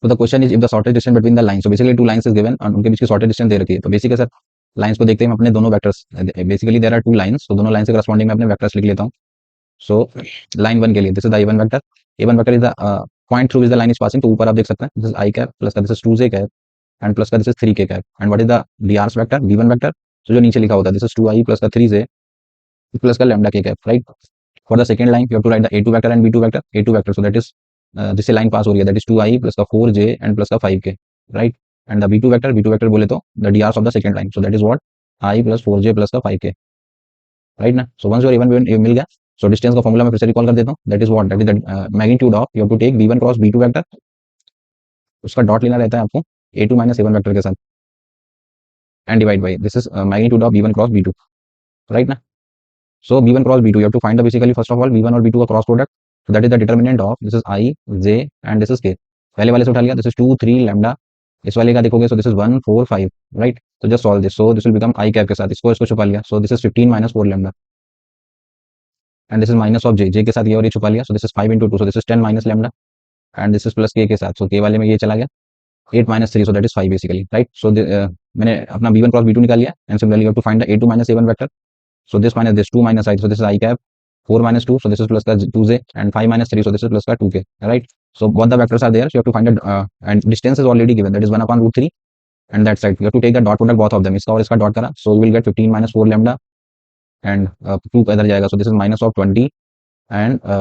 तो the question is if the shortage distance between the line, so basically two lines is given और उनके बीच की shortage distance दे रखी है। तो बेसिक है सर, लाइंस को देखते ही हम अपने दोनों vectors, basically there are two lines, तो दोनों लाइन से करस्पॉन्डिंग मैं अपने वेक्टर्स लिख लेता हूँ। सो लाइन 1 के लिए this is the A one vector, A one vector is the point through which the line is passing. तो ऊपर आप देख सकते हैं this is I cap plus का this is 2j cap and plus का this is 3k cap and what is the br vector, b1 vector, तो जो नीचे लिखा होता है दिस इज 2i प्लस का 3j प्लस का lambda k cap, right. For the second line you have to write the a2 vector and b2 vector, a2 vector so that is जिससे line pass हो रही है that is 2i plus का 4j and plus का 5k, right. And the b2 vector बोले तो the drs of the second line, so that is what i plus 4j plus का 5k, right ना। सो once your even मिल गया, so distance का formula मैं फिर से रिकॉल कर देता हूँ, that is what, that is the magnitude of, you have to take b1 cross b2 vector, उसका डॉट लेना रहता है आपको a2 माइनस a1 वेक्टर के साथ and divide by this is magnitude of b1 cross b2, right ना। So b1 cross b2 you have to find the basically first of all b1 और b2 का cross product, so that is the determinant of this is I j and this is k। पहले वाले से उठा लिया, this is 2 3 lambda, इस वाले का देखोगे so this is 1 4 5, right। so just solve this, so this will become I cap के साथ इसको छुपा लिया, so this is 15 minus 4 lambda and this is minus of j के साथ ये और ये छुपा लिया, so this is 5 into 2, so this is 10 minus lambda and this is plus k के साथ, so k वाले में ये चला गया 8 minus 3, so that is 5 basically, right। so मैंने अपना b1 cross b2 निकाल लिया and similarly you have to find the a2 minus a1 vector, so this minus this 2 minus I, so this is I cap 4 minus 2, so this is plus का 2j and 5 minus 3, so this is plus का 2k, right। so both the vectors are there, so you have to find it and distance is already given, that is 1 upon root 3 and that side you have to take the dot product both of them, इसका और इसका dot करा, so you will get 15 minus 4 lambda and 2 इधर जाएगा, so this is minus of 20 and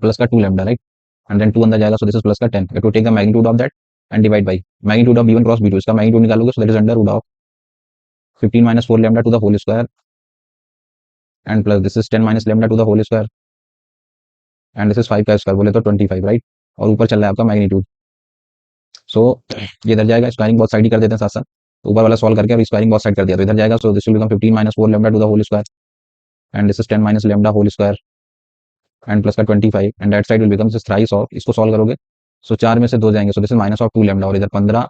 plus का 2 lambda, right। and then 2 अंदर जाएगा, so this is plus का 10, you have to take the magnitude of that and divide by magnitude of b1 cross b2, इसका magnitude निकालोगे, so that is under root of 15 minus 4 lambda to the whole square and plus this is 10 minus lambda to the whole square and this is 5 का square बोले तो 25, right. और ऊपर चल रहा है आपका मैग्नीट्यूड, सो ये इधर जाएगा, स्क्वायरिंग बहुत साइड ही कर देते हैं साथ साथ, तो ऊपर वाला सॉल्व करके और स्क्वायरिंग बहुत साइड कर दिया, तो इधर जाएगा, so this will become 15 minus 4 lambda to the whole square and this is 10 minus lambda whole square and plus का 25 and that side will become this thrice of, इसको सॉल्व करोगे सो 4 में से 2 जाएंगे, so this is minus of 2 lambda और इधर 15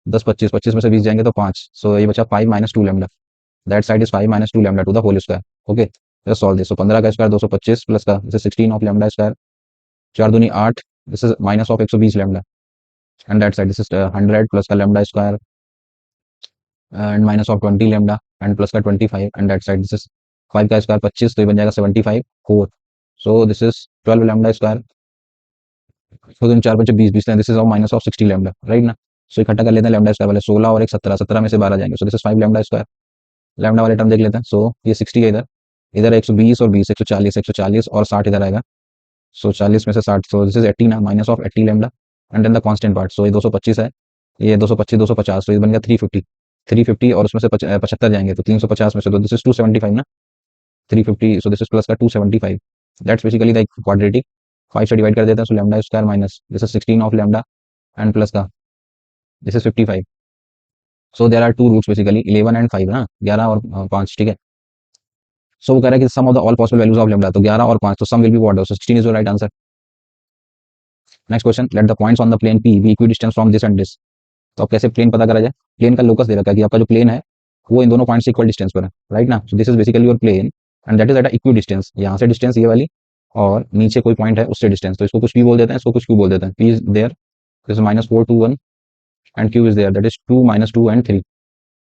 10 25 25 में से 20 जाएंगे तो 5, सो ये बचा 5 minus 2 lambda, that side is 5 minus 2 lambda to the whole square, okay. Just solve this, so 15 का स्क्वायर 225 प्लस का this is 16 of lambda square, 4 दूनी 8, this is minus of 120 lambda and that side this is 100 plus का lambda square and minus of 20 lambda and plus का 25 and that side this is 5 का square 25, तो ये बन जाएगा 75 4, so this is 12 lambda square, so then 4 5 20 20, this is of minus of 60 lambda, right ना। so इकट्ठा कर लेते हैं lambda square वाले 16 और एक 17, 17 में से 12 जाएंगे, so this is 5 lambda square, lambda वाले टर्म देख लेते हैं, so ये 60 है इधर, इधर 120 और 20 140 140 और 60 इधर आएगा, so 40 में से 60, so this is 80 ना, minus of 80 lambda and then the constant part, so ये 225 है, ये 225 250, तो ये बन गया 350 350 और उसमें से 75 जाएंगे तो 350 में से, तो दिस इज 275 ना, 350, so this is plus का 275, that's basically the quadratic, 5 से डिवाइड कर देते हैं, so lambda square minus this is 16 of lambda and plus का this is 55, so there are two roots basically 11 and 5 ना, 11 और 5, ठीक है। सो वो कह रहा है कि sum of the all possible values of lambda, तो 11 और 5, तो sum will be what, so 16 is your right answer. Next question, let the points on the plane P be equidistance from this and this. तो अब कैसे plane पता करा जाए, plane का लोकस दे रखा है कि आपका जो प्लेन है वो इन दोनों पॉइंट्स इक्वल डिस्टेंस पर है, राइट ना। So this is basically your plane and that is at equidistance, यहाँ से डिस्टेंस ये वाली और नीचे कोई पॉइंट है उससे डिस्टेंस, तो इसको कुछ पी बोल देते हैं, इसको कुछ क्यू बोल देते हैं, P is there this is -4 2 1 and Q is there that is 2 -2 and 3,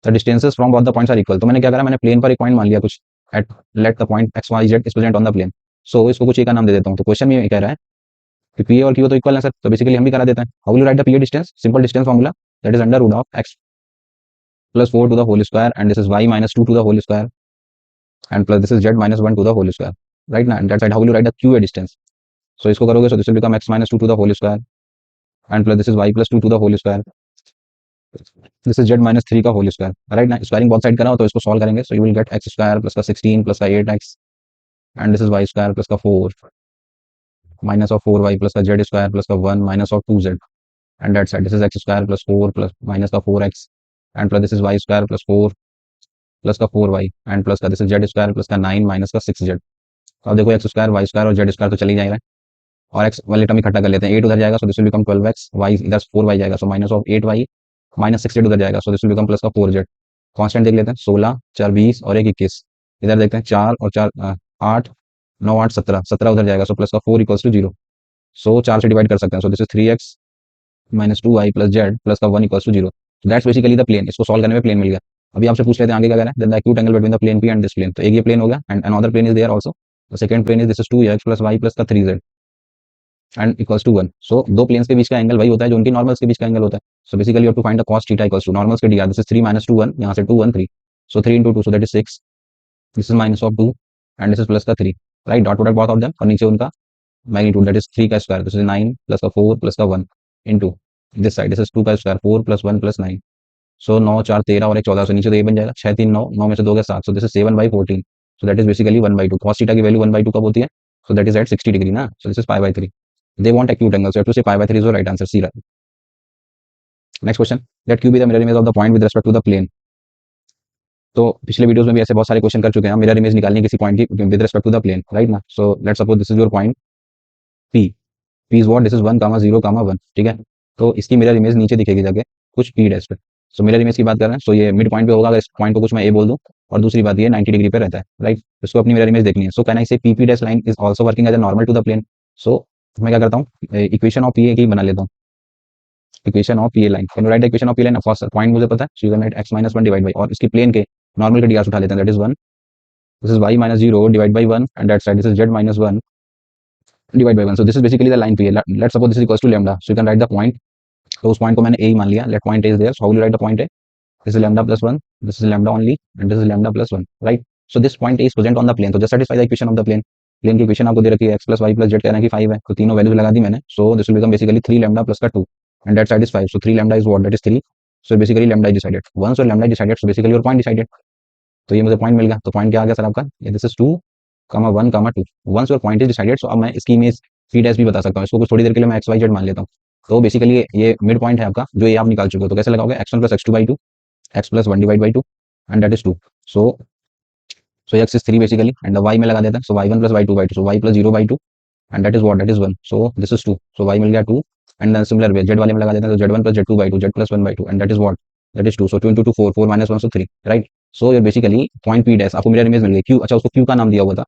the distances from both the points are equal. तो मैंने क्या करा, मैंने प्लेन पर एक पॉइंट मान लिया कुछ at let the point X Y Z is present on the plane, so इसको कुछ ए का नाम दे देता हूँ। तो क्वेश्चन में ये कह रहा है कि पी और क्यू तो इक्वल है सर, तो बेसिकली हम भी करा देते हैं। How will you write the P distance, simple distance formula that is under root of x plus 4 to the whole square and this is Y minus 2 to the whole square and plus this is Z minus 1 to the whole square, right ना। And that side how will you write the Q distance, so इसको करोगे, so this will become X minus 2 to the whole square and plus this is y plus 2 to the whole square, this is Z minus 3 का whole square, right ना। Squaring बहुत side करा हो तो इसको solve करेंगे, so you will get x square plus का 16 plus का 8x and this is y square plus का 4 माइनस ऑफ 4y प्लस का जेड स्क्वायर प्लस का 1 minus of 2z and that side this is x square plus 4 plus minus का 4x and plus this is y square plus 4 plus का 4y and plus का this is z square plus का 9 minus का 6z। अब देखो x square y square और z square तो चली जाएगा और एक्स वाले टर्म इकट्ठा कर लेते हैं, 8 उधर जाएगा, so this will become 12x, y इधर 4y जाएगा, so minus of 8y minus 6z उधर जाएगा, so this will become plus का 4z। कांस्टेंट देख लेते हैं, 16 4 20 और 1 21, इधर देखते हैं 4 और 4 8 9 8 17 17 उधर जाएगा, सो प्लस का 4 इक्वल्स टू 0, सो 4 से डिवाइड कर सकते हैं, so this is 3x minus two Y plus Z plus का one equals to zero. That's basically the plane. इसको सॉल्व करने में प्लेन मिल गया। अभी आपसे पूछ लेते हैं आगे क्या करें। Then the acute angle between the plane P and this plane. तो एक ये प्लेन हो गया and another plane is there also. The second plane is this is 2x plus y plus का 3z एंड इक्वल्स टू 1। सो दो planes के बीच का एंगल वही होता है जो उनकी नॉर्मल्स के बीच का एंगल होता है। So basically you have to find the cos theta equals to normals के dr। दिस इज 3 minus 2 1, यहाँ से 2 1 3। So 3 into 2 so that is 6। This is minus of 2 and this is plus का 3। Right, dot product both of them और नीचे उनका magnitude that is 3 का square. This is 9 plus का 4 plus का 1 into this side this is 2 का square 4 plus 1 plus 9। सो 9 4 13 और एक 14। सो नीचे तो ये बन जाएगा 6 3 9, 9 में से 2 गया 7। So this is 7/14। So that is basically 1/2। cos theta की वैल्यू 1/2 कब होती है? So that is at 60 degree ना। So this is π/3। they want acute angle, so you have to say π/3 is the right answer, C right. Next question, let q be the mirror image of the point with respect to the plane। तो पिछले videos में भी ऐसे बहुत सारे question कर चुके हैं, मिरर इमेज निकालनी है किसी पॉइंट की with respect to the plane, right ना। So let's suppose this is your point p। p is what? This is 1 0 1, ठीक है। तो इसकी मिरर इमेज नीचे दिखेगी जाके कुछ p डैश पे। सो मिरर इमेज की बात कर रहे हैं, सो ये मिड पॉइंट पे होगा। अगर इस पॉइंट को कुछ मैं a बोल दूं और दूसरी बात ये 90 डिग्री पे रहता है, राइट। इसको अपनी मिरर इमेज देखनी है। So can I say p p dash line is also working as a normal to the plane. So मैं क्या करता हूँ, इक्वेशन ऑफ p की बना लेता हूँ। इक्वेशन ऑफ ये line, can you write the equation of ये लाइन? ऑफ कोर्स पॉइंट मुझे पता है, so you can right x minus 1 divide by, और इसकी प्लेन के नॉर्मल के ds उठा लेते हैं, that is 1। This is y minus 0 divide by 1 and that side this is z minus 1 divide by 1। So this is basically the line पे। Let's suppose this is equals to lambda, so you can write the point. तो उस point को मैंने a ही मान लिया, let point a is there. So how will you write the point a? This is lambda plus 1, this is lambda only and this is lambda plus 1, right. So this point a is present on the plane. तो just satisfy the equation of the plane. Plane की equation आपको दे रखी है x plus Y plus Z, कहना है कि 5 है, तो तीनों वैल्यूज लगा दी मैंने। So this will become basically 3 lambda plus का 2 and that side is 5। So 3 lambda is what? That is 3। So basically lambda is decided once, और lambda is decided so basically your point decided. तो ये मुझे point मिल गया। तो point क्या आ गया सर आपका? ये this is 2 1 2। Once your point is decided, so अब मैं इसकी इमेज p डैश भी बता सकता हूँ। इसको कुछ थोड़ी देर के लिए मैं x y z मान लेता हूँ। तो बेसिकली ये मिड पॉइंट है आपका, जो ये आप निकाल चुके हो। तो कैसे लगाओगे? x1 plus x2/2, x plus 1 divide by 2 and that is 2। So x is 3 basically and the y में लगा देते हैं। so y1 plus y2/2, so y plus 0/2 and that is what? That is 1। so this is 2, so y मिल गया 2 and then similar way z वाले में लगा देते हैं। तो z1 plus z2/2, z plus 1/2 and that is what? That is 2। so 2 into 2 4, 4 minus 1 so 3, right। so ये basically point p dash आपको mirror image मिल गई। q, अच्छा उसको q का नाम दिया हुआ था,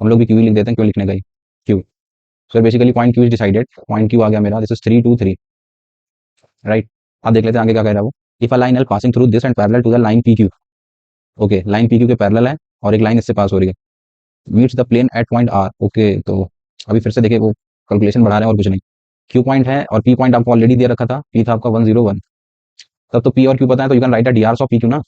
हम लोग भी q ही लिख देते हैं, क्यों लिखने गए q। so basically point q is decided, point q आ गया मेरा, this is 3 2 3, right। अब देख लेते हैं आगे क्या कह रहा है वो। if a line L passing through this and parallel to the line pq, okay line pq के पैरेलल है और एक लाइन इससे पास हो रही है, meets the plane at point R. Okay, तो अभी फिर से देखिए वो कैलकुलेशन बढ़ा रहे हैं और कुछ नहीं। क्यू पॉइंट है और पी पॉइंट आपको ऑलरेडी दे रखा था, पी था आपका 101। तब तो पी और क्यू पता है, तो you can right D R of P Q ना।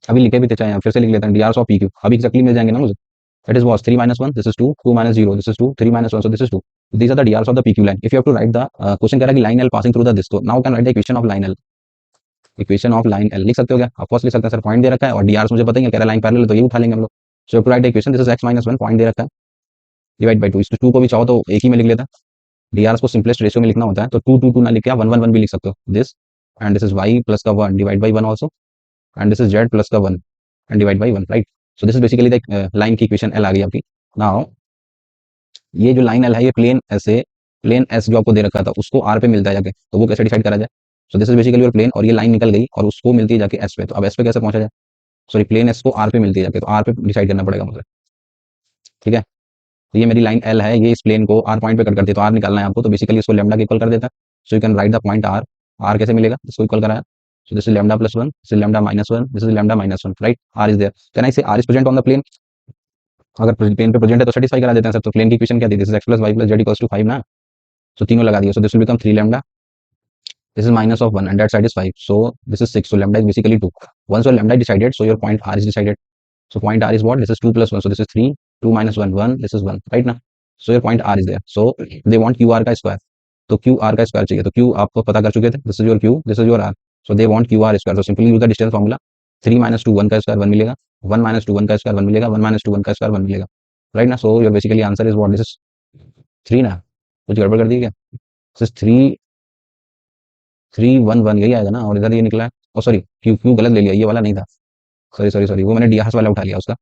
अभी लिखे भी थे, चाहे फिर से लिख लेते हैं D R of P Q, अभी एक्जैक्टली मिल जाएंगे ना मुझे। That is was 3 - 1, this is 2 2 - 0, this is 2 3 - 1, so this is 2। These are the D R of the P Q line. If you have to write the question कह रहा है कि line L passing through the this, तो now can write the equation of line L. Equation of line L लिख सकते हो क्या? Of course लिख सकते हैं सर, पॉइंट दे रखा है और डी आर मुझे पता ही है, कह रहा है लाइन पैरेलल, तो ये उठा लेंगे हम लोग। So you have to write the equation, this is x - 1, point दे रखा है, डिवाइड बाई 2। इस 2 को भी चाहो तो एक ही में लिख लेता। डी आर को सिंपलेस्ट रेशियो में लिखना होता है, तो 2 2 2 ना लिख के आप 1 1 1 भी लिख सकते हो। This and this is y plus का 1 divide by 1 also and this is z plus का 1 and divide by 1, right. So this is basically the line की इक्वेशन एल आ गई आपकी। नाउ ये जो लाइन एल है, ये प्लेन ऐसे प्लेन एस जो आपको दे रखा था उसको आर पे मिलता है जाके, तो वो कैसे डिसाइड करा जाए? So this is basically your plane और ये लाइन निकल गई और उसको मिलती है जाके एस पे। तो अब एस पे कैसे पहुंचा जाए? सॉरी, प्लेन एस को आर पे मिलती है जाके, तो आर पे डिसाइड करना पड़ेगा मुझे, ठीक है। तो ये मेरी लाइन एल है, ये इस प्लेन को आर पॉइंट पे कट करती है, तो आर निकालना है आपको, तो बेसिकली इसको लैम्डा के इक्वल कर देता है। So you can write the point R. R कैसे मिलेगा? इसको इक्वल कराया, so this is lambda plus 1, this is lambda minus 1, this is lambda minus 1, right. R is there, can I say R is present on the plane? अगर plane पे present है तो satisfy करा देते हैं सर। तो plane की equation क्या दी? This is x plus Y plus Z equals to 5 ना। सो तीनों लगा दिए, so this will become 3 lambda, this is minus of 1 and that side is 5, so this is 6, so lambda is basically 2। once your lambda is decided, so your point r is decided। so point r is what? This is 2 plus 1, so this is 3, 2 minus 1 1, this is 1, right now। so your point r is there, so they want qr का square, तो qr का square चाहिए। तो q आपको पता कर चुके थे, this is your q, this is your r, so they want qr square. so simply use the distance formula, 3 - 2 1 का स्क्वायर 1 मिलेगा, 1 - 2 1 का स्क्वायर 1 मिलेगा, 1 - 2 1 का स्क्वायर 1 मिलेगा, राइट ना। so your basically answer is what? This is 3 ना, कुछ गड़बड़ कर दी क्या? this is 3 3 1 1 यही आएगा ना, और इधर ये निकला है, ओ सॉरी क्यू क्यू गलत ले लिया, ये वाला नहीं था, सॉरी सॉरी सॉरी, वो मैंने डी वाला उठा लिया उसका।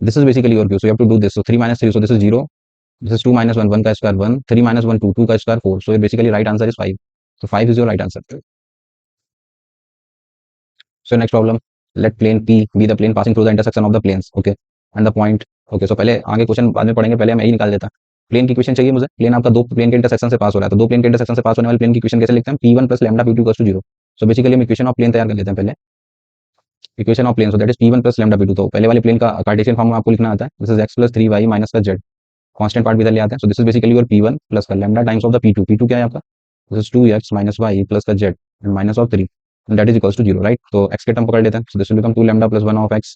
This is basically your Q, so you have to do this. So 3 - 3, so this is 0, this is 2 - 1 1 का स्क्वायर 1, 3 - 1 2 2 का square 4, so basically right answer is 5। so 5 is your right answer। so next problem, let plane p be the plane passing through the intersection of the planes, okay, and the point, okay। so पहले आगे question बाद में पढ़ेंगे, पहले हम यही निकाल देता। प्लेन की इक्वेशन चाहिए मुझे, प्लेन आपका दो प्लेन के इंटरसेक्शन से पास हो रहा है, तो दो प्लेन के इंटरसेक्शन से पास होने वाले प्लेन की इक्वेशन कैसे लिखते हैं, P1 plus lambda P2 equals to 0। So basically हम इक्वेशन ऑफ प्लेन तैयार कर लेते हैं पहले, equation of plane, so that is P1 plus lambda P2। तो पहले वाले प्लेन का कार्टेशियन फॉर्म आपको लिखना आता है, this is x plus 3y minus का z, कांस्टेंट पार्ट भी इधर ले आते हैं। So this is basically your P1 plus का lambda times of the P2, P2 क्या है आपका, this is 2x minus y plus का z and minus of 3 and that is equals to 0, right. तो x के टर्म पकड़ लेते हैं, so this will become 2 lambda plus 1 of x,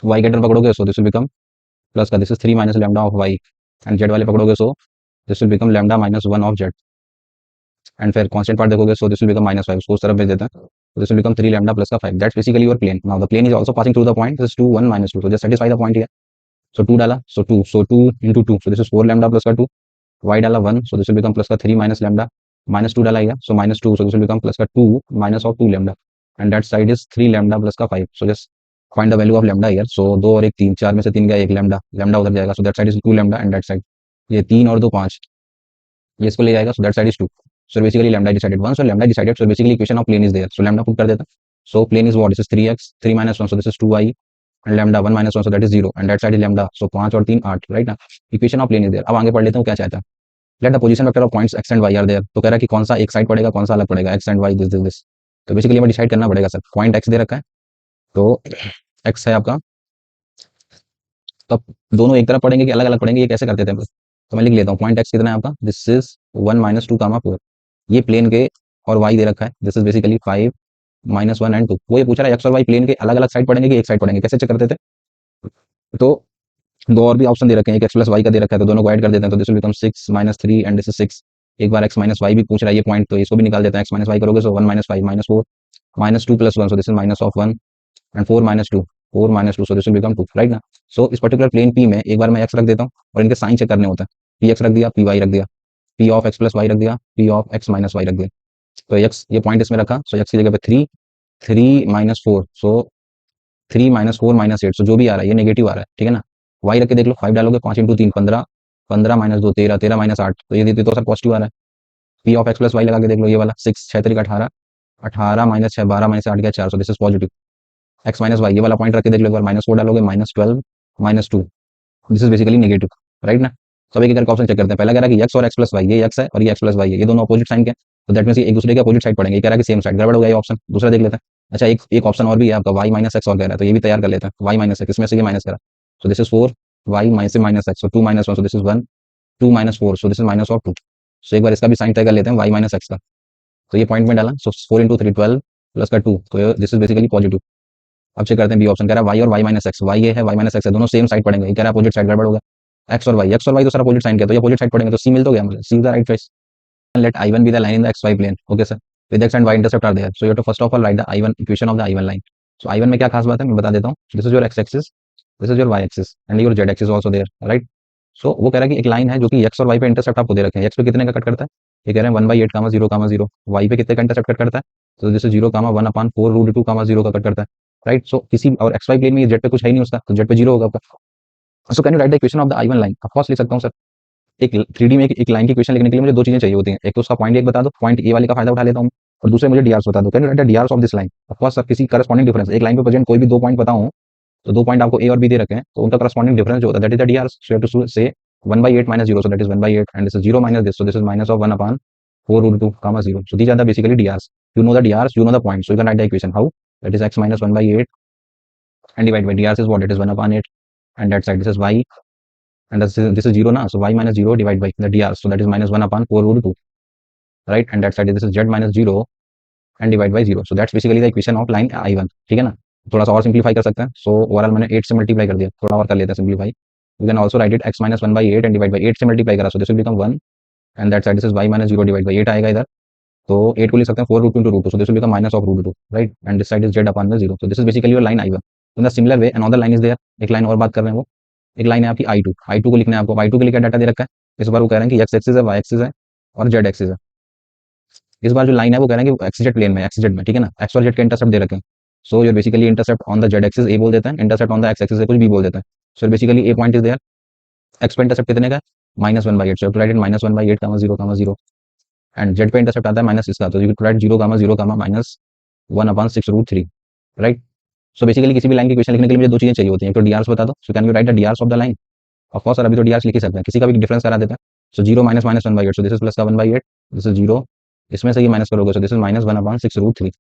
y के टर्म पकड़ोगे so this will become plus का this is 3 minus lambda of y and z वाले पकड़ोगे so this will become lambda minus 1 of z and फिर constant part देखोगे so this will become minus 5, उसको उस तरफ भेज देते हैं, this will become 3 lambda plus का 5, that's basically your plane. Now the plane is also passing through the point, this is 2 1 minus 2, so just satisfy the point here। so 2 डाला so 2, so 2 into 2, so this is 4 lambda plus का 2, y डाला 1, so this will become plus का 3 minus lambda, minus 2 डाला here, so minus 2, so this will become plus का 2 minus of 2 lambda and that side is 3 lambda plus का 5, so just find the value of lambda here। so 2 और 1 3, 4 में से 3 गया, 1 lambda, lambda उधर जाएगा, so that side is 2 lambda and that side ये 3 और 2 5, ये इसको ले जाएगा, so that side is 2। so basically lambda decided 1, so lambda decided, so basically equation of plane is there, so lambda put कर देता, so plane is what, this is 3x 3 minus 1, so this is 2y and lambda 1 minus 1, so that is 0 and that side is lambda, so 5 और 3 8, right ना, equation of plane is there. अब आगे पढ़ लेता हूँ क्या चाहता है, let the position vector of points x and y are there. तो कह रहा है कि कौन सा एक साइड पड़ेगा कौन सा अलग पड़ेगा, x and y this this this. तो बेसिकली हमें डिसाइड करना पड़ेगा सर, पॉइंट x दे रखा है, तो x है आपका, तो अब दोनों एक तरफ पड़ेंगे कि अलग अलग पड़ेंगे, ये कैसे करते थे हम लोग, तो मैं लिख लेता हूँ पॉइंट x कितना है आपका, दिस इज 1 माइनस 2 कामा 4, ये प्लेन के और y दे रखा है, this is basically 5 minus 1 and 2। वो ये पूछ रहा है x और y प्लेन के अलग अलग साइड पड़ेंगे कि एक साइड पड़ेंगे, कैसे चेक करते थे, तो दो और भी ऑप्शन दे रखे हैं, एक एक्स प्लस वाई का दे रखा है, तो दोनों को ऐड कर देते हैं, तो this will become 6 minus 3 and this is 6। एक बार एक्स माइनस वाई भी पूछ रहा है ये पॉइंट, तो इसको भी निकाल देते हैं, एक्स माइनस वाई करोगे सो 1 minus 5 minus 4 minus 2 plus 1, so this is minus of 1 and 4 minus 2 4 minus 2, so this will become 2, right ना। सो इस पर्टिकुलर प्लेन पी में एक बार मैं एक्स रख देता हूँ और इनके साइन चेक करने होता है, पी एक्स रख दिया, पी वाई रख दिया, P of x plus y रख दिया, P of x minus y रख दिया, तो एक्स ये पॉइंट इसमें रखा, सो एक्स की जगह पे 3 3 माइनस 4, सो 3 माइनस 4 माइनस 8, सो जो भी आ रहा है ये नेगेटिव आ रहा है, ठीक है ना। वाई रख के देख लो, 5 डालोगे 5 इंटू 3 15, 15 माइनस 2 13, 13 माइनस 8, तो ये देते तो सर पॉजिटिव आ रहा है। P of x plus y लगा के देख लो, ये वाला 6 6 तरीका 18, 18 माइनस 6 12 माइनस 8 गया 4, so this is positive. X minus y ये वाला पॉइंट रख के देख लो एक बार, माइनस 4 डालोगे minus 12 minus 2, this is basically negative, right ना। तो अब एक करके ऑप्शन चेक करते हैं, पहला कह रहा है कि एक्स और एक्स प्लस वाई, ये एक्स है और ये एक्स प्लस वाई है, ये दोनों अपोजिट साइन के, तो दैट मींस ये एक दूसरे के अपोजिट साइड पड़ेंगे, ये कह रहा है कि सेम साइड, गड़बड़ हो गया ये ऑप्शन, दूसरा देख लेते हैं। अच्छा एक एक ऑप्शन और भी है आपका, वाई माइनस एक्स और कह रहा है, तो ये भी तैयार कर लेते हैं, वाई माइनस एक्स, इसमें से ये माइनस करा, so this is 4 y minus minus x, so 2 minus 1, so this is 1 2 minus 4, so this is minus of 2। सो एक बार इसका भी साइन तय कर लेते हैं, वाई माइनस एक्स का, तो ये पॉइंट में डाला, सो 4 इंटू 3 12 प्लस का 2, तो दिस इज बेसिकली पॉजिटिव। अब चेक करते हैं बी ऑप्शन, कह रहा है वाई और वाई माइनस एक्स, वाई ये है वाई माइनस एक्स है, दोनों सेम साइड पड़ेंगे, ये कह रहा है अपोजिट साइड, गड़बड़ होगा। एक्स और वाई तो सर अपोजिट साइन किया, तो ये अपोजिट साइड पड़ेंगे, तो सी मिल तो गया मुझे, C is the right choice. Let I1 be the line in the xy plane, okay sir, with x and y intercept are there, so you have to first of all write the I1 equation of the I1 line। so I1 में क्या खास बात है मैं बता देता हूँ, this is your x axis, this is your y axis and your z axis also there, right। so वो कह रहा है कि एक लाइन है जो कि x और y पे इंटरसेप्ट आपको दे रखे हैं, x पे कितने का कट करता है, ये कह रहे हैं 1/8 0 y पे कितने का इंटरसेप्ट कट करता है, तो दिस इज 0 1/4√2 0 का कट करता है, राइट। सो किसी और xy प्लेन में ये z पे कुछ है ही नहीं उसका, तो z पे 0 होगा आपका। सो can you write the equation of the I1 line, of course लिख सकता हूँ सर। एक 3D में एक लाइन की इक्वेशन लिखने के लिए मुझे दो चीजें चाहिए होती हैं, एक तो उसका पॉइंट एक बता दो, पॉइंट ए वाले का फायदा उठा लेता हूँ, और दूसरे मुझे डीआरस बता दो, can you write the DRs of this line. Of course sir किसी करस्पॉन्डिंग डिफरेंस, एक लाइन पे प्रेजेंट कोई भी दो पॉइंट बताऊं, तो दो पॉइंट आपको ए और बी दे रखे हैं, तो उनका करस्पॉन्डिंग डिफरेंस जो होता है that is the DRs. So you have to say 1/8 minus 0, so that is 1/8 and this is 0 minus this, so this is minus of 1/4√2, 0। So these are the basically DRs, you know the DRs, you know the point, so you can write the equation how, that is x minus 1/8 and divide by drs is what, it is 1/8 and that side this is y and this is 0 na, so y minus 0 divide by the dr, so that is minus 1/4√2, right, and that side this is z minus 0 and divide by 0, so that's basically the equation of line I1, ठीक है ना। थोड़ा सा और simplify कर सकते हैं, so overall मैंने 8 से मल्टीप्लाई कर दिया, थोड़ा और कर लेते हैं simplify, you can also write it x minus 1/8 and divide by 8 से मल्टीप्लाई करा, so this will become 1 and that side this is y minus 0 divide by 8 आएगा इधर, तो 8 को लिख सकते हैं 4√2 into √2, so this will become minus of √2, right, and this side is z upon the 0, so this is basically your line I1। in the similar way another line is there, एक line और बात कर रहे हैं वो, एक line है आपकी I2 को लिखना है आपको, I2 के लिए क्या डाटा दे रखा है, इस बार वो कह रहे हैं कि x एक्सिस है, y एक्सिस है और z एक्सिस है। इस बार जो लाइन है वो कह रहे हैं कि एक्स जेड प्लेन में, एक्स जेड में, ठीक है ना, एक्स और जेड के इंटरसेप्ट दे रखे हैं, so you basically intercept on the Z axis a बोल देते हैं, intercept on the X axis कुछ भी बोल देते हैं, so basically a point is there, X पे इंटरसेप्ट कितने का, -1/8, so write it -1/8 0 and Z पे इंटरसेप्ट आता है माइनस इसका, तो यू राइट 0 माइनस 1/6√3, राइट। सो बेसिकली किसी भी लाइन की इक्वेशन लिखने के लिए मुझे दो चीजें चाहिए होती हैं, एक तो डीआरस बता दो, so can you write the DRs of the line, of course sir अभी तो डी लिख ही सकते हैं, किसी का भी डिफरेंस करा देते हैं। सो 0 minus minus 1/8, so this is plus का 1/8, दिस इज 0, इसमें से ये माइनस करोगे, so this is minus 1/6√3।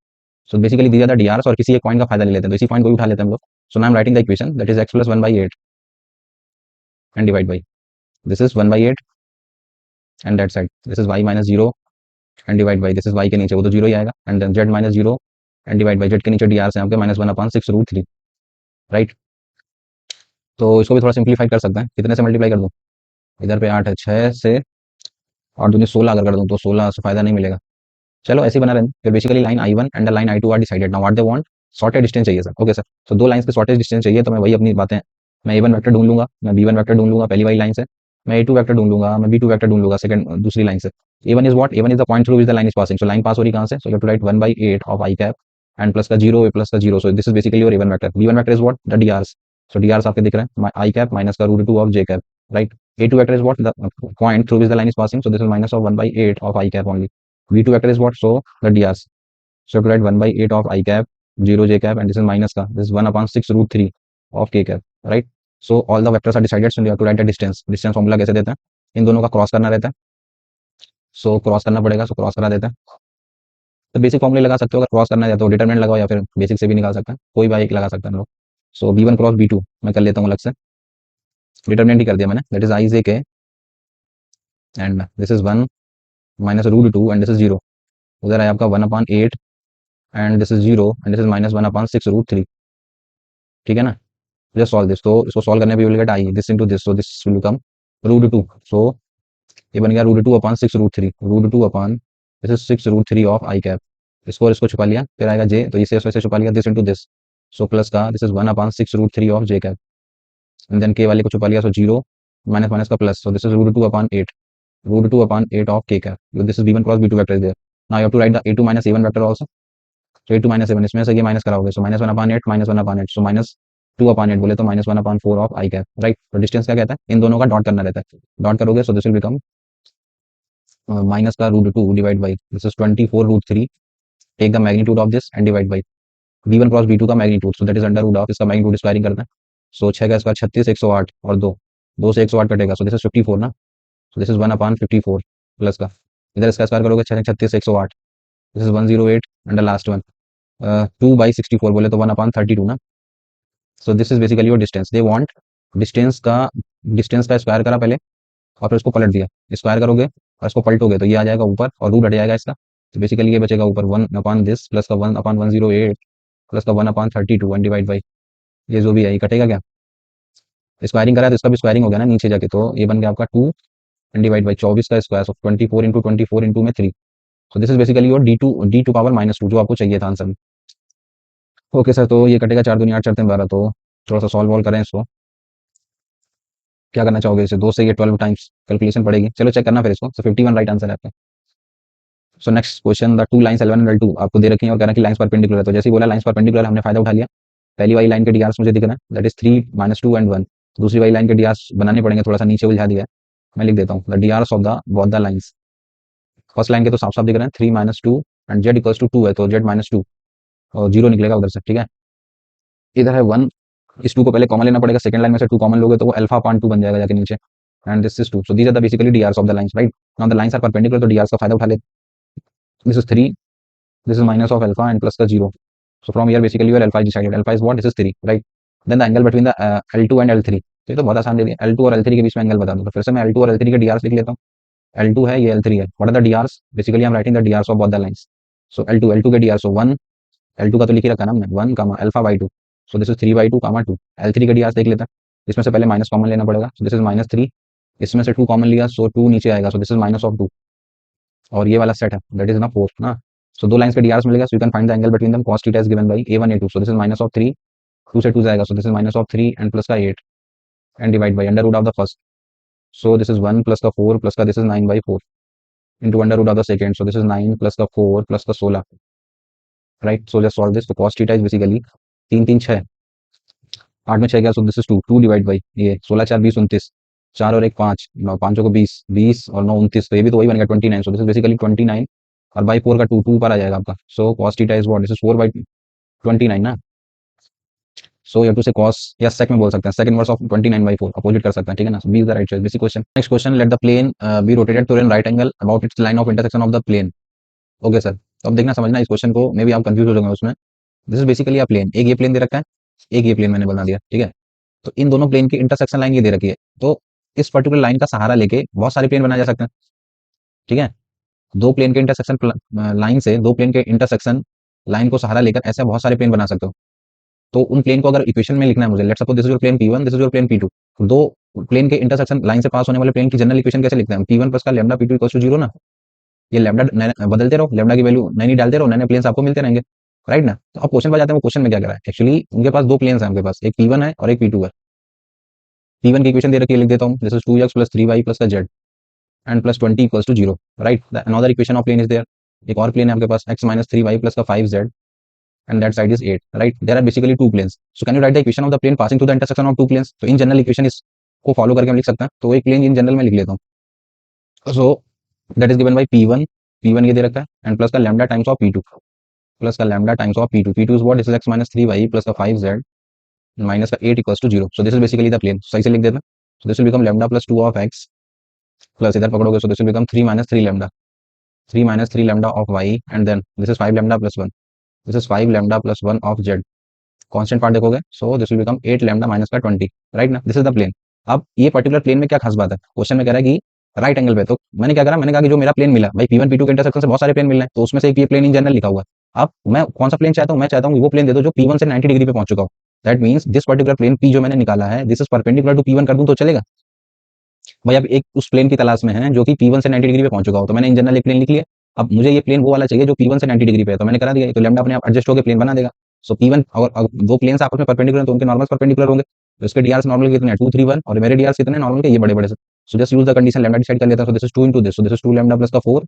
So basically दिया था डीआर और किसी एक पॉइंट का फायदा ले लेते हैं, तो इसी पॉइंट को भी उठा लेते हैं हम लोग। So now I am writing the equation that is x plus 1/8 and divide by this is 1/8 and that side this is y minus 0 and divide by this is y के नीचे वो तो 0 ही आएगा, and then z minus 0 and divide by z के नीचे dr से आपके माइनस 1/6√3, राइट। तो इसको भी थोड़ा सिंप्लीफाई कर सकते हैं, कितने से मल्टीप्लाई कर दूं, इधर पे 8 है, 6 से और दूनी 16 अगर कर दूं तो 16 से फायदा नहीं मिलेगा। चलो ऐसे ही बना रहे हैं। फिर basically line I1 and the line I2 are decided, now what they want, shortage distance चाहिए सर। ओके सर, तो दो लाइंस के शॉर्टेज डिस्टेंस चाहिए, तो मैं वही अपनी बातें, मैं A1 वेक्टर ढूंढ लूंगा, मैं B1 वेक्टर ढूंढ लूंगा पहली वाली लाइन से, मैं A2 वेक्टर ढूंढ लूंगा, मैं B2 वेक्टर ढूंढ लूंगा सेकंड दूसरी लाइन से। A1 is what, A1 is the point through which the line is passing, so line pass हो रही कहां से, so you have to write 1/8 of I cap and plus का 0 प्लस का 0, so this is basically your A1 vector. B1 vector is what, the DRs, so DRs आपके दिख रहे हैं I कैप माइनस का √2 of J cap, right. A2 vector is what, the point through which the line is passing, so this is minus of 1/8 of I cap only. B2 vector is what, so the DRs, so to write 1/8 of I cap 0 J cap and this is minus का, this is 1/6√3 of K cap, right। so all the vectors are decided, so you have to write the distance formula कैसे देते हैं, इन दोनों का cross करना रहता है, so cross करना पड़ेगा, so क्रॉस करा देते हैं। तो बेसिक फॉर्मूले लगा सकते हो, अगर क्रॉस करना है तो डिटरमिनेंट लगाओ या फिर बेसिक से भी निकाल सकते हैं, कोई भी एक लगा सकते हैं हम लोग। सो B1 क्रॉस B2 मैं कर लेता हूँ अलग से, डिटरमिनेंट ही कर दिया मैंने, that is I J K and this is 1 minus √2 and this is 0, उधर है आपका 1/8 and this is 0 and this is minus 1/6√3, ठीक है ना। जस्ट सॉल्व दिस, तो इसको सॉल्व करने पे will get I this into this, so this will become √2, सो ये बन गया √2/6√3, √2 this is 6√3 of I cap, इसको और इसको छुपा लिया, फिर आएगा J, तो इसे वैसे छुपा लिया, this into this, so plus का this is 1/6√3 of J cap, and then K वाले को छुपा लिया, सो 0 माइनस माइनस का plus, so this is √2/8 of K cap, this is B1 cross B2 vector is there. Now you have to write the A2 minus A1 vector also, तो A2 minus A1 इसमें से ये minus कराओगे, सो -1/8 -1/8, सो -2/8 बोले तो -1/4 of I cap, right. तो distance क्या कहता है, इन दोनों का डॉट करना रहता है, डॉट करोगे so this will become minus का √2 divide by this is 24√3, take the magnitude of this and divide by B1 cross B2 का magnitude, so that is under root of इसका मैग्नीट्यूड स्क्वायरिंग करते हैं, सो 6 का स्क्वायर 36, 108 और 2, 2 से 108 कटेगा, सो दिस इज 54 ना, सो दिस इज 1/54 प्लस का इधर इसका स्क्वायर करोगे 6 36 108, this is 108 and the last one 2/64 बोले तो 1/32 ना। So this is basically your distance, they want distance का स्क्वायर करा पहले और फिर उसको पलट दिया, स्क्वायर करोगे और इसको पलटोगे तो ये आ जाएगा ऊपर और रूट हट जाएगा इसका, तो बेसिकली ये बचेगा ऊपर 1/this प्लस का 1/108 प्लस का 1/32 एंड डिवाइड बाई ये जो भी है ये कटेगा क्या, स्क्वायरिंग करा है तो इसका भी स्क्वायरिंग हो गया ना नीचे जाके, तो ये बन गया आपका 2 एंड डिवाइड बाई 24 का स्क्वायर, सो 24 में 3, so this is basically your D2 power -2 जो आपको चाहिए था आंसर में। ओके सर, तो ये कटेगा 4 दूनी 8 4 3 12, तो थोड़ा सा सॉल्व वॉल्व करें इसको, क्या करना चाहोगे इसे, 2 से ये 12 टाइम्स कैलकुलेशन पड़ेगी, चलो चेक करना फिर इसको, सो 51 राइट आंसर है आपका। So next question, the to lines L1 and L2 आपको दे रखी हैं और कह रहा है कि लाइंस परपेंडिकुलर है, तो जैसे ही बोला लाइंस परपेंडिकुलर हमने फायदा उठा लिया, पहली वाली लाइन के डीआर्स मुझे दिख रहा है दैट इज 3 -2 एंड 1, दूसरी वाली लाइन के डीआर्स बनाने पड़ेंगे, थोड़ा सा नीचे उलझा दिया है, मैं लिख देता हूँ the DRs of the both the lines, first line के तो साफ साफ दिख रहे हैं 3 -2 एंड z इक्वल्स टू 2 है, तो z -2 और 0 निकलेगा उधर से, ठीक है। इधर है 1, इस 2 को पहले कॉमन लेना पड़ेगा, सेकंड लाइन में से 2 कॉमन लोगे तो वो α/2 बन जाएगा जाके नीचे, and this is 2, so these are the basically DRs of the lines, right. Now the lines are perpendicular, तो डीआर्स का फायदा उठा ले, this is 3, this is minus of alpha and plus का 0, so from here basically your alpha is decided, alpha is what, this is 3, right। then the angle between the L2 and L3, तो ये तो बहुत आसान दे दिया, L2 और L3 के बीच में एंगल बता दो, तो फिर से मैं L2 और L3 के DRs लिख लेता हूँ, L2 है ये L3 है, what are the DRs, basically I'm writing the DRs of both the lines, so L2 के DRs, so 1 L2 का तो लिख ही रखा ना हमने 1 कामा alpha/2, so this is 3/2 comma 2, L3 के DRs देख लेते हैं, इसमें से पहले माइनस कॉमन लेना पड़ेगा, so this is -3, इसमें से 2 कॉमन लिया, so 2 नीचे आएगा, so this is -2 और ये वाला सेट है दैट इज ना 4 ना, सो दो लाइंस के डीआरस मिलेगा, so you can find the angle between them, cos theta is given by A1 A2, so this is -3, 2 से 2 जाएगा, so this is -3 and plus का 8 and divide by under root of the first, so this is 1 plus का 4 plus का this is 9/4 into under root of the second, so this is 9 plus का 4 plus का 16, right. So just solve this, तो cos theta is basically 3 3 6, 8 में 6 गया, सो this is 2 2 divide bye ये 16 4 20 29, 4 और 1 5, 9 5 को 20 20 और 9 29, तो ये भी तो वही बन गया 29, सो दिस इज बेसिकली 29 और बाई 4 का 2 2 पर आ जाएगा आपका, सो cos theta is what, this is 4/29 ना, सो यू टू से कॉस या सेक में बोल सकते हैं, सेक इनवर्स ऑफ 29/4 अपोजिट कर सकते हैं, ठीक है ना। B is the right choice, basic question. Next question, let the plane be rotated to an right angle about its line of intersection of the plane. Okay sir, तो अब देखना समझना इस क्वेश्चन को, मे भी आप कंफ्यूज हो जाओगे उसमें। This is basically a plane, एक ये प्लेन दे रखा है, एक ये प्लेन मैंने बना दिया, ठीक है। तो इन दोनों प्लेन की इंटरसेक्शन लाइन ये दे रखी है, तो इस पर्टिकुलर लाइन का सहारा लेके बहुत सारे प्लेन बनाए जा सकते हैं, ठीक है। दो प्लेन के इंटरसेक्शन लाइन से, दो प्लेन के इंटरसेक्शन लाइन को सहारा लेकर ऐसे बहुत सारे प्लेन बना सकते हो। तो उन प्लेन को अगर इक्वेशन में लिखना है मुझे, let's suppose this is your plane P1, this is your plane P2। दो प्लेन के इंटरसेक्शन लाइन से पास होने वाले प्लेन की जनरल इक्वेशन कैसे लिखते हैं? P1 प्लस का लैम्डा P2 इक्वल्स टू 0 ना। ये लैम्डा बदलते रहो, लैम्डा की वैल्यू नई नई डालते रहो, नए नए प्लेन्स आपको मिलते रहेंगे, राइट ना। तो अब क्वेश्चन पर जाते हैं, वो क्वेश्चन में क्या कह रहा है एक्चुअली। उनके पास दो प्लेन्स हैं, उनके पास एक P1 है और एक P2 है। P1 की इक्वेशन दे रखी है, लिख देता हूँ, this is 2x plus 3y plus का z and plus 20 equals to 0, right. Another equation of plane is there, एक और प्लेन है आपके पास, x माइनस 3y प्लस का 5z and that side is 8, right? There are basically two planes. So can you write the equation of the plane passing through the intersection of two planes? तो in general equation इस को follow करके हम लिख सकते हैं। तो एक प्लेन इन जनरल में लिख लेता हूँ। So that is given by P1, P1 ये दे रखा है, एंड प्लस का lambda times of P2, plus का lambda times of P2, P2 is what, this is x minus 3y plus का 5z माइनस का 8 equals to 0। So this is basically the plane, सही से लिख देते हैं। So this will become lambda plus 2 of x plus इधर पकड़ोगे, so this will become 3 minus 3 lambda, 3 minus 3 lambda of y and then this is 5 lambda plus 1, this is 5 lambda plus 1 of z। Constant part देखोगे, so this will become 8 lambda minus का 20, right ना। This is the plane. अब ये particular plane में क्या खास बात है, क्वेश्चन में कह रहा है कि राइट एंगल पे। तो मैंने क्या करा, मैंने कहा कि जो मेरा प्लेन मिला भाई, P1 P2 के इंटरसेक्शन से बहुत सारे प्लेन मिल रहे हैं, तो उसमें से एक ये प्लेन इन जनरल लिखा हुआ है। अब मैं कौन सा प्लेन चाहता हूँ, मैं चाहता हूँ वो प्लेन दे दो जो P1 से 90 डिग्री पे पहुंच चुका हो। That means this particular plane P जो मैंने निकाला है, this is perpendicular to P1 कर दूं तो चलेगा भाई। अब एक उस प्लेन की तलाश में है जो कि P1 से 90 डिग्री पे पहुंच चुका हो, तो मैंने इन जनरल एक प्लेन लिख लिया। अब मुझे ये प्लेन वो वाला चाहिए जो P1 से 90 डिग्री पे है, तो मैंने करा दिया, तो लैम्डा अपने आप एडजस्ट होकर प्लेन बना देगा। सो P1 और दो प्लेन्स आपस में परपेंडिकुलर, तो उनके नॉर्मल परपेंडिकुलर होंगे। तो इसके डीआर नॉर्मल कितने हैं, 2 3 1, और मेरे डीआर कितने नॉर्मल के, ये बड़े बड़े से। So just use the condition, lambda decide कर लेता है। So this is 2 into this, so this is 2 lambda plus का 4,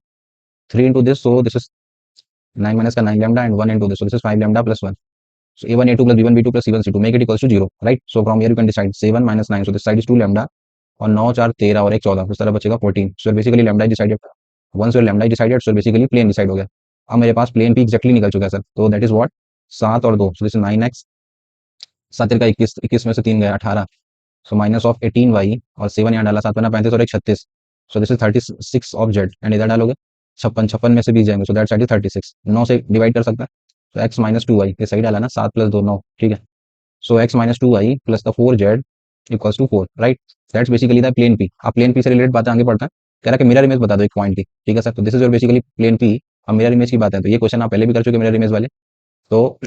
3 into this, so this is 9 minus का 9 lambda and 1 into this, so this is 5 lambda plus 1। So A1 A2 plus B1 B2 plus C1 C2 make it equals to 0, right? So from here you can decide 7 minus 9, so this side is 2 lambda, और 9 4 13 और 1 14, इस तरह बचेगा 14। So basically lambda is decided, once your lambda is decided, so basically plane decide हो गया। अब मेरे पास plane भी एक्जैक्टली निकल चुका है सर, तो दैट इज व्हाट, 7 और 2, सो दिस इज 9x, 7 का 21, 21 में से 3 गया 18, सो माइनस ऑफ 18y, और 7 यहाँ डाला, 7 बना 35 और 1 36, सो this is 36 of z, and इधर डालोगे 56, 56 में से 20 जाएंगे, सो दैट साइड इज 36, 9 से डिवाइड कर सकता है। तो x माइनस 2y, ये सही डाला ना, 7 प्लस 2 9, ठीक है। So x minus 2y plus the 4z equals to 4, right? That's basically the plane P। आप प्लेन P से रिलेटेड बातें आगे बढ़ते हैं। कह रहा है कि मिरर इमेज बता दो एक पॉइंट की, ठीक है सर। तो this is your basically plane P। अब मिरर इमेज की बात है, तो ये क्वेश्चन आप पहले भी कर चुके मिरर इमेज वाले। तो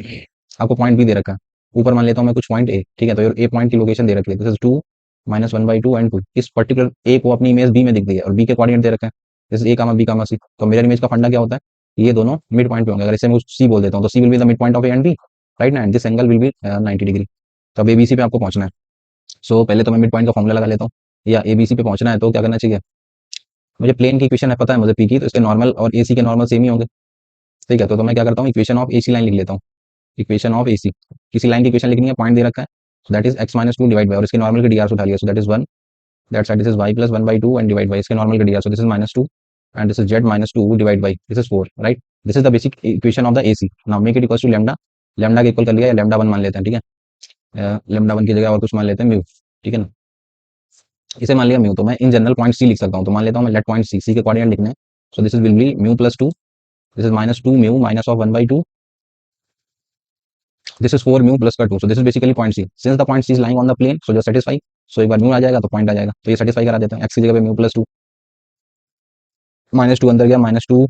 आपको पॉइंट भी दे रखा है, ऊपर मान लेता हूँ मैं कुछ पॉइंट ए, ठीक है। तो ए पॉइंट की लोकेशन दे रखी है, दिस इज 2 माइनस 1/2 एंड 2। इस पर्टिकुलर ए को अपनी इमेज बी में दिख दी है, और बी के कोऑर्डिनेट दे रखे हैं, this is A comma B comma c. तो मिरर इमेज का फंडा क्या होता है, ये दोनों मिड पॉइंट पे होंगे। अगर इसे मैं सी बोल देता हूँ, तो C will be the mid point of A and B, right ना, and this angle will be 90 degree. तो अब एबीसी पे आपको पहुंचना है। सो पहले तो मैं मिड पॉइंट का फॉर्मूला लगा लेता हूँ, या एबीसी पे पहुंचना है तो क्या करना चाहिए, मुझे प्लेन की इक्वेशन है पता है मुझे पी की, तो इसके नॉर्मल और एसी के नॉर्मल सेम ही होंगे, ठीक है। तो मैं क्या करता हूँ, इक्वेशन ऑफ एसी लाइन लिख लेता हूँ, इक्वेशन ऑफ एसी। किसी लाइन की इक्वेशन लिखनी है, पॉइंट दे रखा है, so that is x minus 2 divide by, और इसके नॉर्मल के डीआर उठा लिया, so that is 1, that side this is y plus 1/2 and divide by इसके नॉर्मल के DR, so this is minus 2 and this is Z minus 2 divide by this is 4, right. This is the basic equation of the AC. Now make it equal to lambda, lambda के equal कर लिया, या lambda 1 मान लेते हैं, ठीक है। Lambda 1 की जगह और कुछ मान लेते हैं म्यू, ठीक है ना। इसे मान लिया म्यू, तो मैं इन जनरल पॉइंट सी लिख सकता हूँ। तो मान लेता हूँ मैं लेट पॉइंट सी, सी के कोऑर्डिनेट लिखने हैं, so this is will be mu plus 2, this is minus 2 mu minus of 1/2, this is 4 mu plus का 2, so this is basically point C. Since the point C is lying on the plane, so just satisfy. So एक बार mu आ जाएगा तो point आ जाएगा, तो ये satisfy करा देते हैं। एक्स की जगह पे म्यू प्लस 2, माइनस 2 अंदर गया, माइनस 2,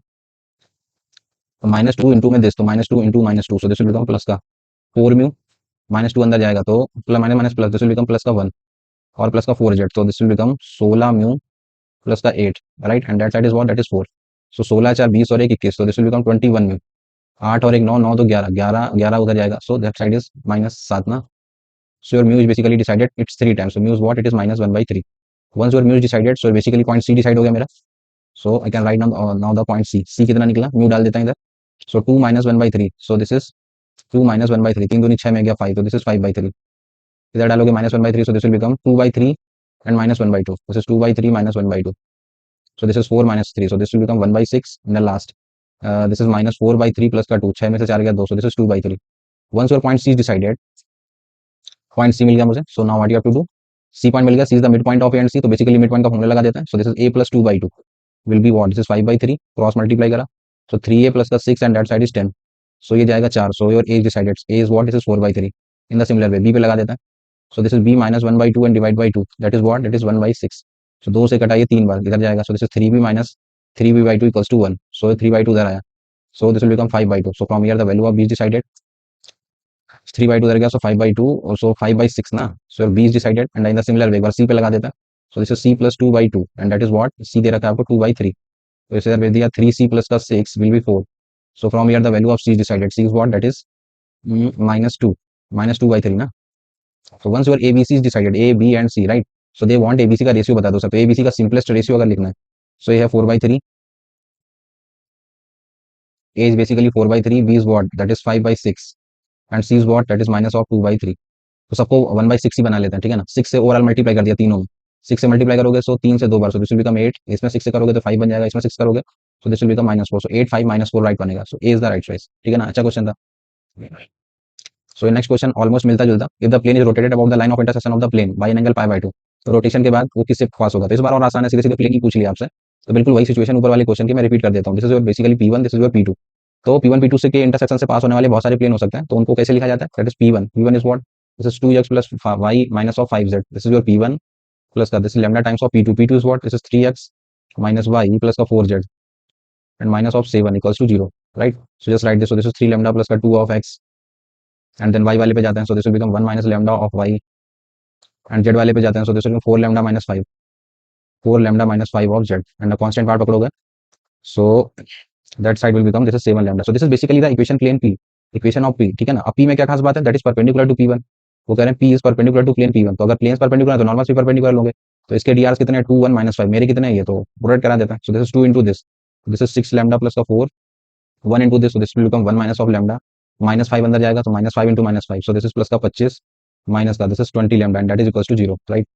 माइनस 2 इंटू में दिस, तो minus 2 into minus 2, so this will become plus का 4 म्यू, माइनस 2 अंदर जाएगा तो plus minus minus plus, this will become plus का 1, और प्लस का 4z, तो this will become 16 mu plus का 8, right, and that side is what, that is 4। सो 16 4 20 और 1 21, तो दिस विल बिकम 21 म्यू, 8 और 1 9 9 तो 11 11 11 उधर जाएगा, सो दैट साइड इज माइनस 7 ना। So your mu is basically decided, it's 3 times, so mu is what, it is minus 1/3। once your mu is decided, so basically point C decide हो गया मेरा। so I can write now the point C, C कितना निकला, mu डाल देता है इधर, so 2 minus 1/3, so this is 2 minus 1/3, 3 दूनी 6 में गया 5, तो this is 5/3। इधर डालोगे minus 1/3, so this will become 2/3 and minus 1/2, this is 2/3 minus 1/2, so this is 4 minus 3, so this will become 1/6, and the last this is minus 4/3 plus का 2, 6 में से 4 गया 2, so this is 2/3। once your point C is decided, point C मिल गया मुझे, so now what you have to do, C point मिल गया, C is the mid point of A and C, तो बेसिकली मिड पॉइंट का formula लगा देता है, so this is a plus 2/2 will be what, this is 5/3 cross multiply करा, so 3a plus का 6 and that side is 10, so ये जाएगा 4, so your A is decided, A is what, this is 4/3, in the similar way B पे लगा देता है, so this is b minus 1/2 and divide by 2, that is what, that is 1/6, सो 2 से कटाइए 3 बार, इधर जाएगा, so this is 3b minus 3b/2 equals to 1, सो 3/2 इधर आया, so this will become 5/2, so from here the value of b is decided, 3/2 इधर गया, so 5/2, so 5/6 ना, so b is decided, and in the similar way एक बार c पे लगा देता है, so this is c plus 2/2 and that is what, c दे रखा है आपको 2/3, तो इसे इधर भेज दिया 3c plus का 6 will be 4, so from here the value of c is decided, c is what, that is -2, -2/3 ना, so once your abc is decided, a b and c, right, so they want abc का ratio बता दो sir, तो abc का simplest ratio अगर लिखना है, so ये है 4/3, a is basically 4/3, b is what, that is 5/6 and c is what, that is minus of 2/3, तो सबको 1/6 ही बना लेते हैं, ठीक है ना, 6 से ओवरऑल मल्टीप्लाई कर दिया तीनों में, 6 से मल्टीप्लाई करोगे सो 3 से 2 बार, सो दिस विल बिकम 8, इसमें 6 से करोगे तो 5 बन जाएगा, इसमें 6 करोगे so this will become -4, so 8 5 -4 right बनेगा, सो A is the right choice, ठीक है ना, अच्छा क्वेश्चन था। सो नेक्स्ट क्वेश्चन ऑलमोस्ट मिलता जुलता, if the plane is rotated about the line of intersection of the plane by an angle π/2, तो rotation के बाद वो किससे पास होगा, तो इस बार और आसान है, सीधे सीधे प्लेन की पूछ लिया आपसे, तो बिल्कुल वही सिचुएशन ऊपर वाले क्वेश्चन की मैं रिपीट कर देता हूँ, this is your basically P1, this is your P2, तो P1 P2 से के इंटरसेक्शन से पास होने वाले बहुत सारे प्लेन हो सकते हैं, तो उनको कैसे लिखा जाता है, that is P1 is what, this is 2x plus y minus of 5z, this is your P1 plus का this is lambda times of P2 is what, this is 3x minus y plus का 4z and minus of 7 equals to 0, right, so just write this, so this is 3 lambda plus का 2 of x and then y वाले पे जाते हैं, so this will become 1 minus lambda of y and z वाले पे जाते हैं, so this will become 4 lambda minus 5, 4 lambda minus 5 of z and the constant part पकड़ोगे, so that side will become this is 7 lambda, so this is basically the equation plane p, equation of p, ठीक है ना, अब p में क्या खास बात है, that is perpendicular to P1, वो कह रहे हैं p is perpendicular to plane P1, तो अगर प्लेन्स परपेंडिकुलर है तो नॉर्मल भी परपेंडिकुलर लोगे, तो इसके drs कितने हैं 2 1 -5, मेरे कितने हैं ये, तो प्रोडक्ट करा देता है, so this is 2 into this is 6 lambda plus का 4 1 into this, so this will become 1 minus of lambda, -5 अंदर जाएगा तो -5 into -5, so this is plus का 25 माइनस का this is 20 lambda and that is equals to 0, right,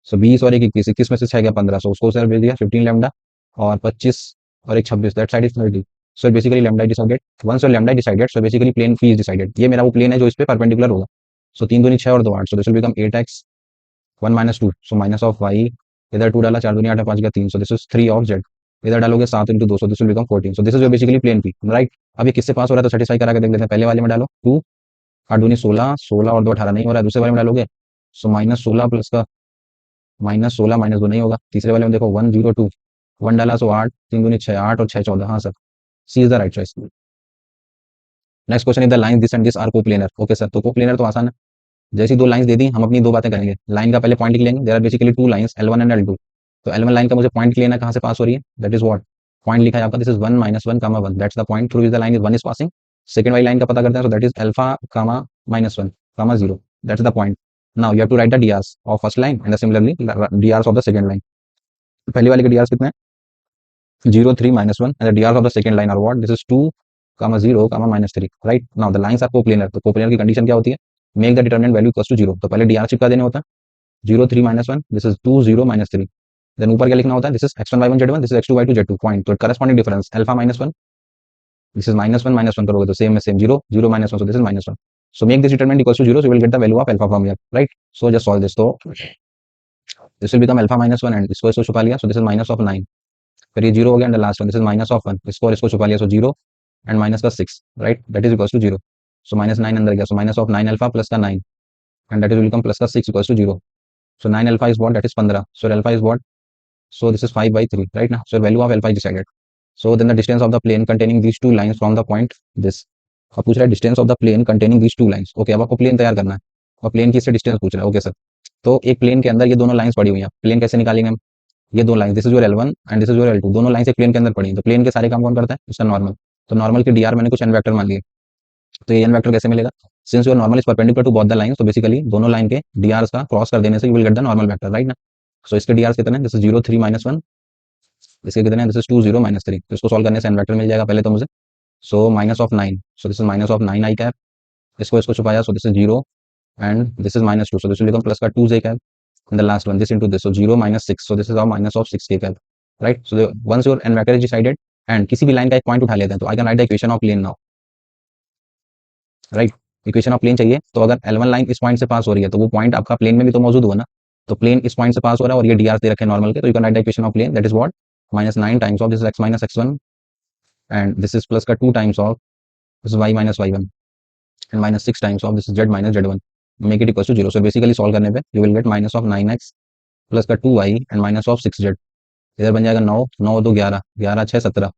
so 20 और एक 21, 21 में से 6 गया 15, सो उसको सर भेज दिया 15 लैम्डा और 25 और एक 26, that side is 30, so basically lambda decided, once your lambda decided, so basically plane phi is decided, ये मेरा वो प्लेन है जो इस पे परपेंडिकुलर होगा, सो 3 दूनी 6 और 2 8, सो this will become 8x 1 minus 2, so minus of y, इधर 2 डाला 4 दूनी 8 5 गया 3, so this is 3 of z, इधर डालोगे 7 into 2, so this will become 14, so this is your basically plane phi, right. अब ये किससे पास हो रहा है तो सेटिस्फाई करा के देख लेते हैं, पहले वाले में डालो 2 8 दूनी 16, 16 और 2 18 नहीं हो रहा है, दूसरे वाले में डालोगे सो -16 प्लस का -16 -2 नहीं होगा, तीसरे वाले में देखो 1 0 2 1 डाला सो 8 3 दूनी 6 8 और 6 14, हाँ sir, C is the right choice. Next question is the line this and this are coplanar, okay sir, तो कोप्लेनर तो आसान है, जैसी दो लाइंस दे दी हम अपनी दो बातें करेंगे, लाइन का पहले पॉइंट लिख लेंगे, there are basically two lines L1 and L2, तो L1 लाइन का मुझे पॉइंट लेना कहाँ से पास हो रही है, दैट इज व्हाट, पॉइंट लिखा है आपका, this is 1 -1 1, that's the point through which the line is 1 is passing, second वाली लाइन का पता करते हैं, so that is alpha -1 0, that's the point, now you have to write the DRs of first line and similarly DRs of the second line, पहली वाले के DRs कितने हैं 0 3 -1 and the DRs of the second line are what, this is 2 0 -3, right, now the lines are coplanar, तो coplanar की condition क्या होती है, make the determinant value equals to 0, तो पहले डीआर चिपका देने होता है 0 3 -1, दिस इज 2 0 -3, देन ऊपर क्या लिखना होता है, this is x1 y1 z1, this is x2 y2 z2, point, तो corresponding difference alpha -1, this is -1 -1 करोगे तो सेम में same 0 0 -1, so this is -1, so make this determinant equals to 0, so you will get the value of alpha from here, right, so just solve this, तो this will become alpha -1 and इसको छुपा लिया, so this is -9, फिर ये 0 हो गया and last one this is -1, इसको और इसको छुपा लिया, सो 0 and -6, right, that is equals to 0, so -9 अंदर गया, सो -9 अल्फा प्लस का 9 and that is will become plus का 6 equals to 0, so 9 alpha is what, that is 15, so alpha is what, so this is 5/3, right now, so value of alpha is decided, so then the distance of the plane containing these two lines from the point this, अब पूछ रहा है distance of the plane containing these two lines, okay, अब आपको plane तैयार करना है और प्लेन की इससे डिस्टेंस पूछ रहा है, ओके सर, तो एक प्लेन के अंदर ये दोनों लाइंस पड़ी हुई हैं, प्लेन कैसे निकालेंगे हम, ये दो line, this is your L1 and this is your L2, दोनों लाइंस एक प्लेन के अंदर पड़ी हैं, तो प्लेन के सारे काम कौन करता है, उसका नॉर्मल, तो नॉर्मल के डीआर मैंने कुछ एन वेक्टर मान लिए, तो ये एन वेक्टर कैसे मिलेगा, since your normal is perpendicular to both the lines, तो बेसिकली दोनों लाइन के डीआरस का क्रॉस कर देने से you will get the normal vector, right ना, सो इसके डीआरस कितने हैं, दिस इज 0 3 -1, इसके कितने हैं, दिस इज 2 0 -3, तो इसको सॉल्व करने से एन वेक्टर मिल जाएगा पहले तो मुझे, so -9, so this is -9 i cap, इसको इसको छुपाया, so this is 0 and this is -2, so this will become plus का 2 j cap, and the last one this into this, so 0 -6, so this is -6 k cap, right, so once your n vector is decided and किसी भी line का एक point उठा लेते हैं, तो I can write the equation of plane now, right, equation of plane चाहिए, तो अगर L1 लाइन इस पॉइंट से पास हो रही है तो वो पॉइंट आपका प्लेन में भी तो मौजूद हुआ ना, तो प्लेन इस पॉइंट से पास हो रहा है और ये डी दे रखे हैं नॉर्मल के, तो you can write the equation of plane that is what -9 times of this x minus x1 and this is plus का 2 times of this y minus y1 and -6 times of this is z minus z1 make it equal to 0। So basically solve करने पे you will get minus of 9x plus का 2y and minus of 6z। इधर बन जाएगा 9, 9 2 11, 11 6 17,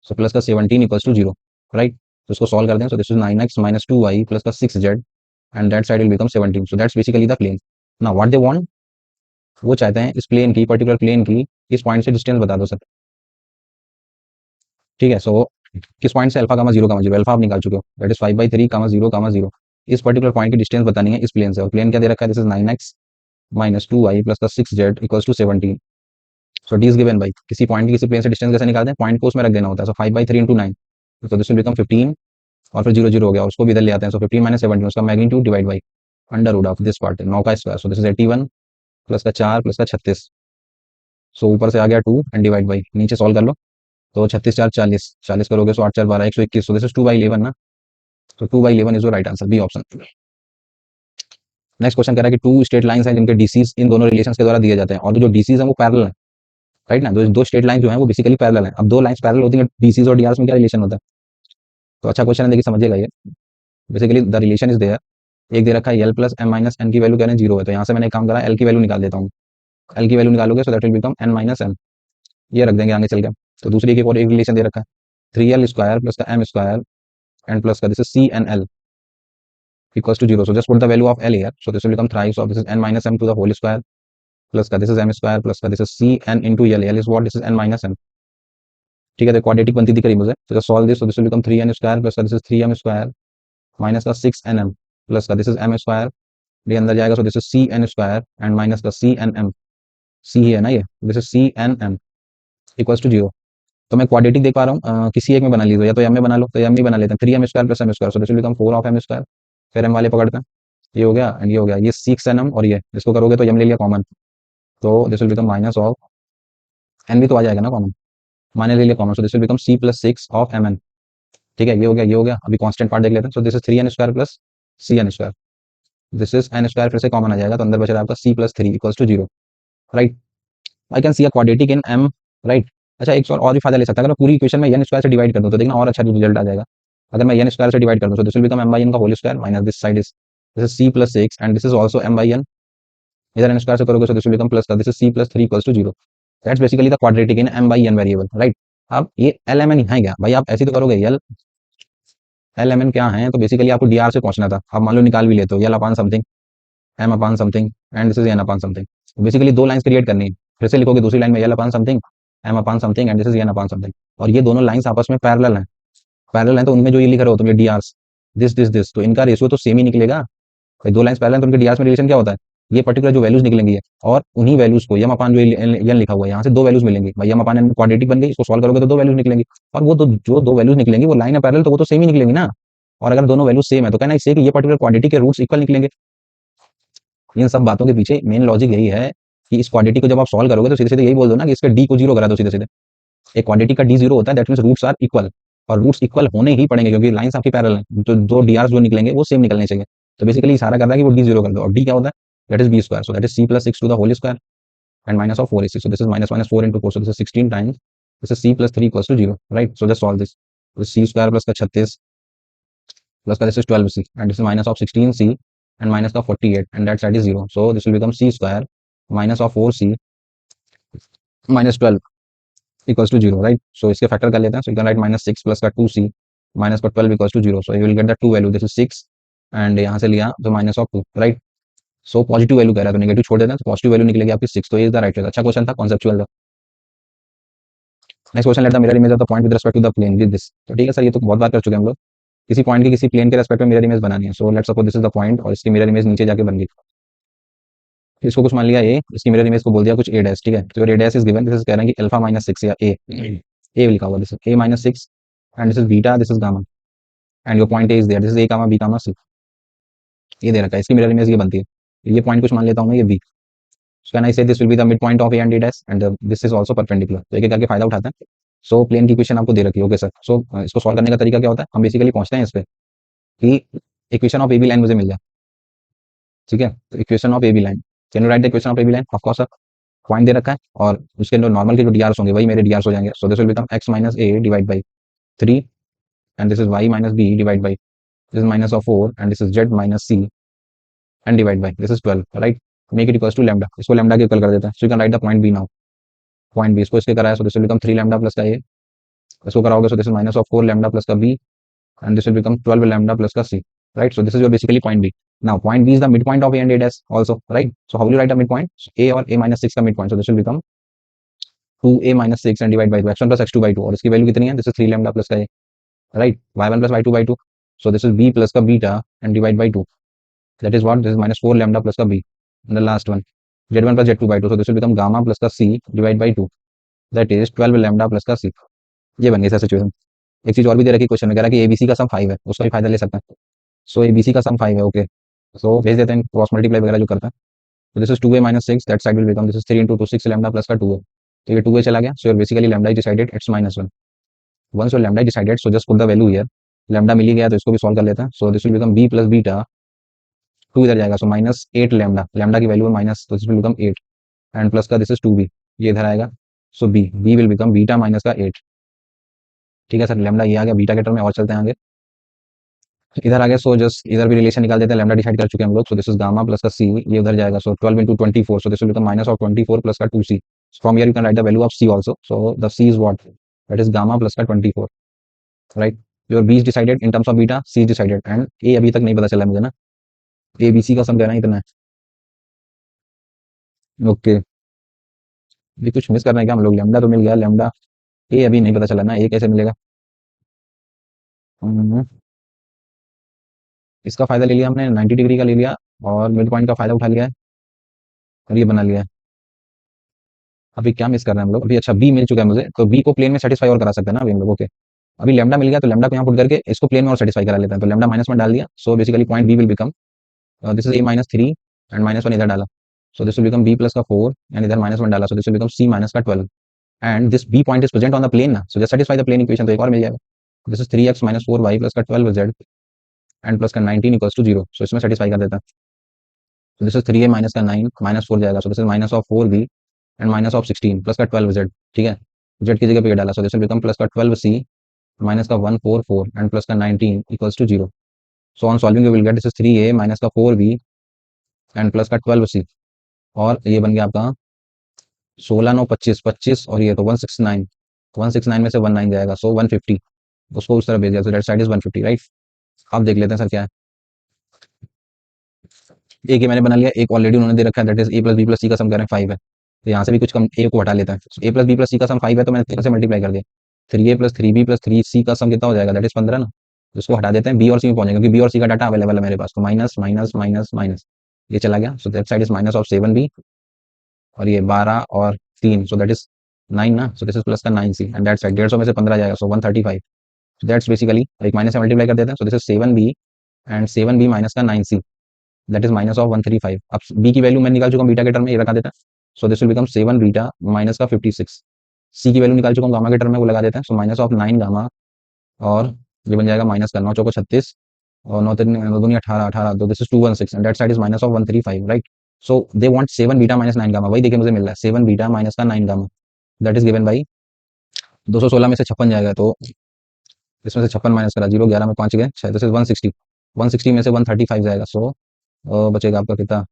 सो plus का 17 equals to 0, right. तो इसको solve करते हैं, so this is 9x minus 2y plus का 6z and that side will become 17। So that's basically the plane. Now what they want, वो चाहते हैं इस प्लेन की, पर्टिकुलर प्लेन की इस पॉइंट से डिस्टेंस बता दो सर, ठीक है। सो किस पॉइंट से अल्फा कामा 0 कामा 0, अल्फा आप निकाल चुके हो, दैट इज 5/3 कामा 0, इस पर्टिकुलर पॉइंट की डिस्टेंस बतानी है इस प्लेन से, और प्लेन क्या दे रखा है, this is 9x minus 2y plus का 6z equals to 17। So D is given by, किसी पॉइंट की किसी प्लेन से डिस्टेंस कैसे निकालते हैं, पॉइंट को उसमें रख देना होता है। सो 5/3 इंटू 9, तो दिस विल बिकम 15 और फिर 0 0 हो गया, उसको भी इधर ले आते हैं। सो 15 माइनस 17, उसका magnitude divide by under root of this part 9 का square, so this is 81 plus का 4 प्लस का 36। सो ऊपर से आ गया 2 एंड डिवाइड बाई, नीचे सॉल्व कर लो, तो 36 4 40, 40 करोगे, सो 8 4 12 121, सो दिस इज 2/11 ना, तो 2/11 is your right answer, B option. Next question कह रहा है कि टू स्ट्रेट लाइंस हैं जिनके डीसीज इन दोनों रिलेशंस के द्वारा दिए जाते हैं, और जो डीसीज हैं वो पैरेलल है, राइट ना, दो स्ट्रेट लाइन जो है वो बेसिकली पैरेलल है। अब दो लाइंस पैरेलल होती है, डीसीज और डीआरस में क्या रिलेशन होता है, तो अच्छा क्वेश्चन है, देखिए समझिएगा ये। Basically the relation is there, एक दे रखा है l plus m minus n की वैल्यू कह रहे हैं 0 है, तो यहाँ से मैंने एक काम करा, एल की वैल्यू निकाल देता हूँ। एल की वैल्यू निकालोगे so that will become n minus n, ये रख देंगे आगे चल के। तो दूसरी की और एक रिलेशन दे रखा है 3l स्क्वायर प्लस का एम स्क्वायर एंड प्लस का this is c n l equals to 0। So just put the value of l here, so this will become thrice of this is n minus m to the whole square plus का this is m square plus का this is c n into l, l is what, this is n minus n, ठीक है। तो quadratic बनती दिख रही मुझे, तो just solve this, so this will become 3n square plus का this is 3m square minus का 6nm प्लस का दिस इज m स्क्वायर, ये अंदर जाएगा, so this is cn square and minus का cnm, सी ही है ना ये, this is cnm equals to 0। तो मैं क्वाड्रेटिक देख पा रहा हूँ, किसी एक में बना लीजिए, या तो m में बना लो, तो m में बना लेते हैं, 3m square plus m square, so this will become 4 of m square, फिर m वाले पकड़ते हैं, ये हो गया एंड ये हो गया, ये 6nm और ये इसको करोगे तो m ले लिया कॉमन, तो this will become minus of n भी तो आ जाएगा ना कॉमन, माइनस ले लिया common, so this will become c plus 6 of mn, ठीक है। ये हो गया, ये हो गया, अभी कांस्टेंट पार्ट देख लेते हैं, so this is 3n square plus cn square, this is n square फिर से कॉमन आ जाएगा, तो अंदर बच रहा है आपका c plus 3 equals to 0, right. I can see a quadratic in m, right. अच्छा एक और भी फायदा ले सकता है, अगर मैं पूरी इक्वेशन में n स्क्वायर से डिवाइड कर दूं तो देखना और अच्छा रिजल्ट आ जाएगा। अगर मैं n स्क्वायर से डिवाइड कर दूं, so this will become m by n का whole square minus this side is this is c plus 6 and this is also m by n, इधर n स्क्वायर से करोगे, so this will become plus का this is c plus 3 equals to 0। That's basically the quadratic in m by n variable, right. अब ये L M N यहाँ क्या भाई, आप ऐसे तो करोगे, एल एम एन क्या है, तो बेसिकली आपको डी आर से पहुंचना था, आप मान लो निकाल भी लेते हो, L upon something M upon something and this is N upon something, basically दो लाइंस क्रिएट करनी है, फिर से लिखोगे दूसरी लाइन में L upon something M upon something and this is N upon something, और ये दोनों लाइंस आपस में पैरेलल हैं, पैरेलल हैं, तो उनमें जो ये लिख रहे हो तुम ये D R this this this, तो इनका रेशियो तो सेम ही निकलेगा भाई, दो लाइंस पैरेलल हैं तो उनके डी आर में रिलेशन क्या होता है, ये पर्टिकुलर जो वैल्यूज निकलेंगी है, और उन्हीं वैल्यूज को यम अपान जो एन लिखा हुआ है यहाँ से दो वैल्यूज मिलेंगी भाई, यम अपान एन क्वाड्रेटिक बन गई, इसको सॉल्व करोगे तो दो वैल्यूज निकलेंगी, और वो जो दो वैल्यूज निकलेंगी वो लाइन है पैरेलल, तो वो तो सेम ही निकलेंगी ना, और अगर दोनों वैल्यूज सेम है तो कहना इससे कि ये पर्टिकुलर क्वांटिटी के रूट्स इक्वल निकलेंगे। इन सब बातों के पीछे मेन लॉजिक यही है कि इस क्वांटिटी को जब आप सॉल्व करोगे तो सीधे सीधे यही बोल दो ना कि इसके डी को जीरो करा दो सीधे सीधे, एक क्वांटिटी का डी जीरो होता है, that means roots are equal, और रूट्स इक्वल होने ही पड़ेंगे क्योंकि लाइंस आपकी पैरेलल हैं, तो दो डी आर जो निकलेंगे वो सेम निकलने चाहिए, तो बेसिकली इशारा कर रहा है कि वो डी जीरो कर दो, और डी क्या होता है, that is B square, so that is C plus 6 to the whole square and minus of 4 is 6, so this is minus minus 4 into 4, so this is 16 times this is c plus 3 equals to 0, right। So just solve this, so c square plus का 36 plus का this is 12c and this is minus of 16c and minus का 48 and that side is 0, so this will become c square minus of 4c minus 12 equals to 0, right। So इसके factor कर लेते हैं, so you can write minus 6 plus का 2c minus का 12 equals to 0, so you will get the two value, this is 6 and यहाँ से लिया तो minus of 2, right। So positive value कह रहा है तो नेगेटिव छोड़ देना, तो पॉजिटिव वैल्यू निकलेगी आपकी 6, तो ये इज द राइट आंसर। अच्छा क्वेश्चन था, कॉन्सेप्चुअल था। Next question, let the mirror image of the point with respect to the plane with this, तो ठीक है सर, ये तो बहुत बार कर चुके हैं हम लोग, किसी पॉइंट की किसी प्लेन के रेस्पेक्ट में मिरर इमेज बनानी है, सो let's suppose this is the point और इसकी मिरर इमेज नीचे जाके बन गई, इसको कुछ मान लिया ए, इसकी मिरर इमेज को बोल दिया कुछ ए डैश, ठीक है। तो a dash is given, this is कह रहे हैं कि अल्फा माइनस 6 या ए लिखा हुआ, this is a minus 6 and this is beta, this is gamma and your point A is there, this is A comma B comma c, ये दे रखा है, इसकी मिरर इमेज ये बनती है, ये पॉइंट कुछ मान लेता हूँ मैं, ये B, so can I say this will be the midpoint of A and D dash and this is also perpendicular, तो एक एक करके फायदा उठाते हैं। सो प्लेन की इक्वेशन आपको दे रखी है, ओके सर। सो इसको सॉल्व करने का तरीका क्या होता है, हम बेसिकली पहुंचते हैं इस पे कि equation of A B line मुझे मिल जाए, ठीक है। तो equation of A B line, can you write the equation of A B line? Of course sir, point दे रखा है और उसके अंदर नॉर्मल के जो डीआरस होंगे वही मेरे डीआरस हो जाएंगे। So this will become x minus A divide by 3 and this is y minus B divide by this is minus of 4 and this is z minus C and divide by this is 12, right. Make it equals to lambda, इसको lambda के equal कर देते हैं। So you can write the point B now. Point B इसको इसके कराया, so this will become 3 lambda plus का ए, इसको कराओगे so this is minus of 4 lambda plus का B and this will become 12 lambda plus ka c, right? So this is your basically point b. Now point b is the midpoint of a and a dash also, right? So how will you write the midpoint? So a और a minus 6 का midpoint, so this will become 2a minus 6 and divide by 2 x1 plus x2 by 2 और इसकी value कितनी है? This is 3 lambda plus का a, right? y1 plus y2 by 2, so this is b plus का beta and divide by 2, that is what? This is minus 4 lambda plus का b, and the last one z1 plus z2 by 2, so this will become gamma plus का c divide by 2, that is 12 lambda plus का c। ये बन गई sir situation. एक चीज और भी दे रखी क्वेश्चन में, कह रहा है कि एबीसी का सम 5 है, उसका भी फायदा ले सकते हैं। सो एबीसी का सम 5 है, ओके। सो भेज देते हैं क्रॉस मल्टीप्लाई वगैरह जो करता है। तो this is 2a minus 6, that side will become this is 3 into 2 6 lambda plus का 2a, तो ये 2a चला गया। So basically lambda is decided x minus 1, once your lambda is decided so just put the value here. Lambda मिल ही गया तो इसको भी सॉल्व कर लेते हैं। So this will become b plus beta, 2 इधर जाएगा, सो माइनस 8 लैम्डा, लैम्डा की वैल्यू है माइनस, तो this will become 8 and plus का दिस इज 2b, ये इधर आएगा। सो b will become beta minus का 8, ठीक है सर। लैम्डा ये आ गया बीटा के टर्म में, और चलते हैं आगे। इधर आ गया, सो जस्ट इधर भी रिलेशन निकाल देते हैं, लैम्डा डिसाइड कर चुके हैं हम लोग। सो दिस इज गामा प्लस का सी, ये उधर जाएगा, सो 12 into 24, so this will become minus of 24 plus का 2c। From here you can write the value of c also, so the c is what? That is gamma plus का 24, right. Your b is decided in terms of beta, c is decided and a अभी तक नहीं पता चला मुझे ना, a b c का सम कहना इतना है, ओके। ये कुछ मिस कर रहे हैं क्या हम लोग? लैम्डा तो मिल गया, लैम्डा a अभी नहीं पता चला ना, a कैसे मिलेगा? हम्म, इसका फायदा ले लिया हमने, 90 डिग्री का ले लिया और मिड पॉइंट का फायदा उठा लिया है और ये बना लिया है। अभी क्या मिस कर रहे हैं हम लोग? अभी अच्छा बी मिल चुका है मुझे, तो बी को प्लेन में सेटिस्फाई और करा सकते हैं ना अभी हम लोग, ओके। अभी लैम्डा मिल गया तो लैम्डा को यहाँ पुट करके इसको प्लेन में और सेटिस्फाई करा लेते हैं। तो लैम्डा माइनस में डाल दिया, so basically point B will become this is a minus 3 and minus 1 इधर डाला, so this will become b plus का 4 एंड इधर माइनस 1 डाला, so this will become c minus का 12 and this b point is present on the plane ना, so just satisfy the plane equation, तो एक और मिल जाएगा। This is 3x minus 4y plus का 12z एंड प्लस का 19 equals to 0, सो इसमें satisfy कर देता है। So this is 3a minus का 9 माइनस 4 जाएगा, so this is minus of 4b and minus of 16 plus का 12z, ठीक है। z की जगह पे ये डाला, so this will become plus का 12c माइनस का 144 एंड प्लस का 19 equals to 0। So on solving you will get this is 3a minus का 4b एंड प्लस का 12c, और ये बन गया आपका 16 9 25 25 और ये तो 169, 169 में से 19 जाएगा, सो 150, उसको उस तरह भेज दिया, सो दैट साइड इज 150, राइट। अब देख लेते हैं सर क्या है। एक ये मैंने बना लिया, एक ऑलरेडी उन्होंने दे रखा है, that is a plus b plus c का सम कह रहे हैं 5 है, तो यहाँ से भी कुछ कम a को हटा लेता है। a plus b plus c का सम 5 है, तो मैंने 3 से मल्टीप्लाई कर दिया, 3a plus 3b plus 3c का सम कितना हो जाएगा? दैट इज 15 ना, तो इसको हटा देते हैं, b और c में पहुंचेगा क्योंकि b और c का डाटा अवेलेबल है मेरे पास, तो माइनस माइनस माइनस माइनस ये चला गया, सो that side is minus of 7b और ये 12 और 3, सो दैट इज 9 ना, सो दिस इज प्लस का 9c एंड दैट साइड 150 में से 15 जाएगा, सो 135, सो दैट्स बेसिकली एक माइनस से मल्टीप्लाई कर देते हैं, so this is 7b and 7b minus का 9c, that is minus of 135। अब b की वैल्यू मैं निकाल चुका हूँ बीटा के टर्म में, ये लगा देता है, so this will become 7 beta minus का 56। c की वैल्यू निकाल चुका हूँ गामा के टर्म में, वो लगा देते हैं, सो माइनस ऑफ 9 गामा और ये बन जाएगा माइनस का 9 चौको 36 और 9 दूनी 18 18, तो this is 216 and that side is minus of 135, right. So they want 7 beta minus 9 gamma, वही देखिए मुझे मिल रहा है 7 बीटा माइनस का 9 gamma, that is given by 216 में से 56 जाएगा, तो इसमें से 56 माइनस करा, 0 11 में 5 गए 6, दिस इज 160, 160 में से 135 जाएगा, सो बचेगा आपका कितना?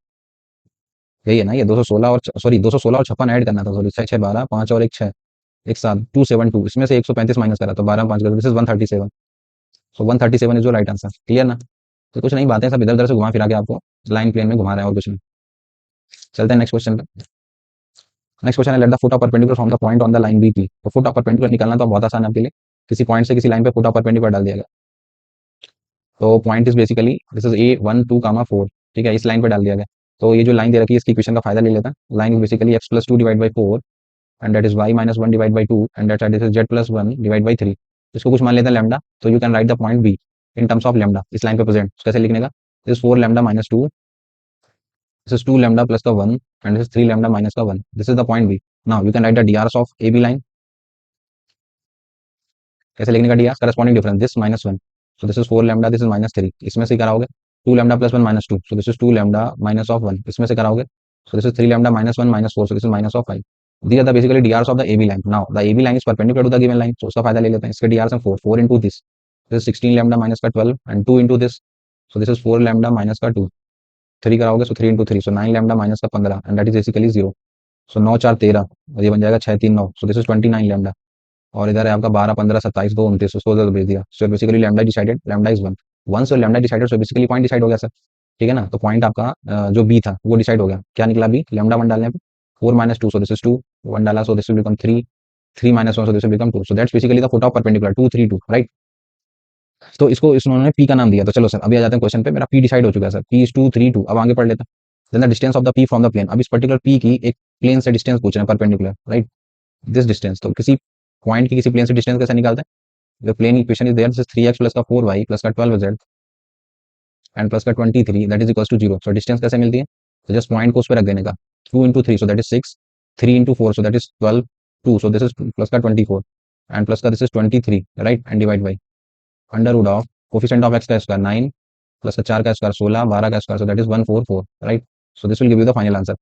यही है ना, ये 216 और सॉरी 216 और 56 ऐड करना था, सॉरी 6 6 12 5 और 1 6 एक साथ 272, इसमें से 135 माइनस करा तो 12 5 this is 137, so 137 is your right answer, clear ना। तो कुछ नहीं, बातें सब इधर उधर से घुमा फिरा के आपको लाइन प्लेन में घुमा रहा है और कुछ नहीं। चलते हैं नेक्स्ट क्वेश्चन पे। नेक्स्ट क्वेश्चन है let the foot of perpendicular from the point on the line B P. तो फुट ऑफ परपेंडिकुलर निकालना तो बहुत आसान है आपके लिए, किसी पॉइंट से किसी लाइन पे फुट ऑफ परपेंडिकुलर डाल दिया गया, तो point is basically this is a1 2 4, ठीक है, इस लाइन पे डाल दिया गया। तो ये जो लाइन दे रखी है इसकी इक्वेशन का फायदा ले लेता है। Line is basically x plus 2 divide by 4 and that is y minus 1 divide by 2 and that is z plus 1 divide by 3, इसको कुछ मान लेते हैं लैम्डा, तो you can write the point be in terms of lambda, इस line पे present कैसे लिखने का? This is 4 lambda minus 2, this is 2 lambda plus का 1 and this is 3 lambda minus का 1, this is the point B. Now you can write the DRs of A B line, कैसे लिखने का DR? Corresponding difference this minus 1, so this is 4 lambda, this is -3, इसमें से कराओगे 2 lambda plus 1 -2, so this is 2 lambda minus of 1, इसमें से कराओगे so this is 3 lambda -1 -4, so this is minus of 5. These are the basically DRs of the AB line. Now the AB line is perpendicular to the given line, so उसका फायदा ले लेते हैं. इसके DRs हैं 4 into this is 16 lambda minus का 12 and 2 into this, so this is 4 lambda minus का 2, 3 कराओगे so 3 into 3, so 9 lambda minus का 15 and that is basically 0, so 9 4 13 और ये बन जाएगा 6 3 9, so this is 29 lambda. और इधर है आपका 12 15 27 2 29, उसको उधर भेज दिया. So basically lambda decided, lambda is 1, once your lambda decided, so basically point decide हो गया सर. ठीक है ना, तो पॉइंट आपका जो बी था वो डिसाइड हो गया. क्या निकला बी, लैम्डा 1 डालने पे 4 -2, सो दिस इज 2, 1 डाला so this will become 3, 3 -1, so this will become 2, so that's basically the foot of perpendicular 2 3 2, right. तो इसको इन्होंने पी का नाम दिया. तो चलो सर अभी आ जाते हैं क्वेश्चन पे. मेरा पी डिसाइड हो चुका है सर, पी इज 2 3 2. अब आगे पढ़ लेते हैं. Then the distance of the P from the plane. अब इस पर्टिकुलर पी की एक प्लेन से डिस्टेंस पूछ रहे हैं परपेंडिकुलर, राइट, दिस डिस्टेंस. तो किसी पॉइंट की किसी प्लेन से डिस्टेंस कैसे निकालते हैं. The plane equation is there. This is 3x plus का 4y plus का 12z and plus का 23 that is equals to 0. So distance कैसे मिलती है, तो just point को उस पे रख देने का. 2 into 3 so that is 6, 3 into 4 so that is 12, 2 so this is plus का 24 and plus का this is 23, right, and divide by under root of coefficient of x का स्क्वायर 9 plus का 4 का स्क्वायर 16, 12 का square so that is 144, right. So this will give you the final answer.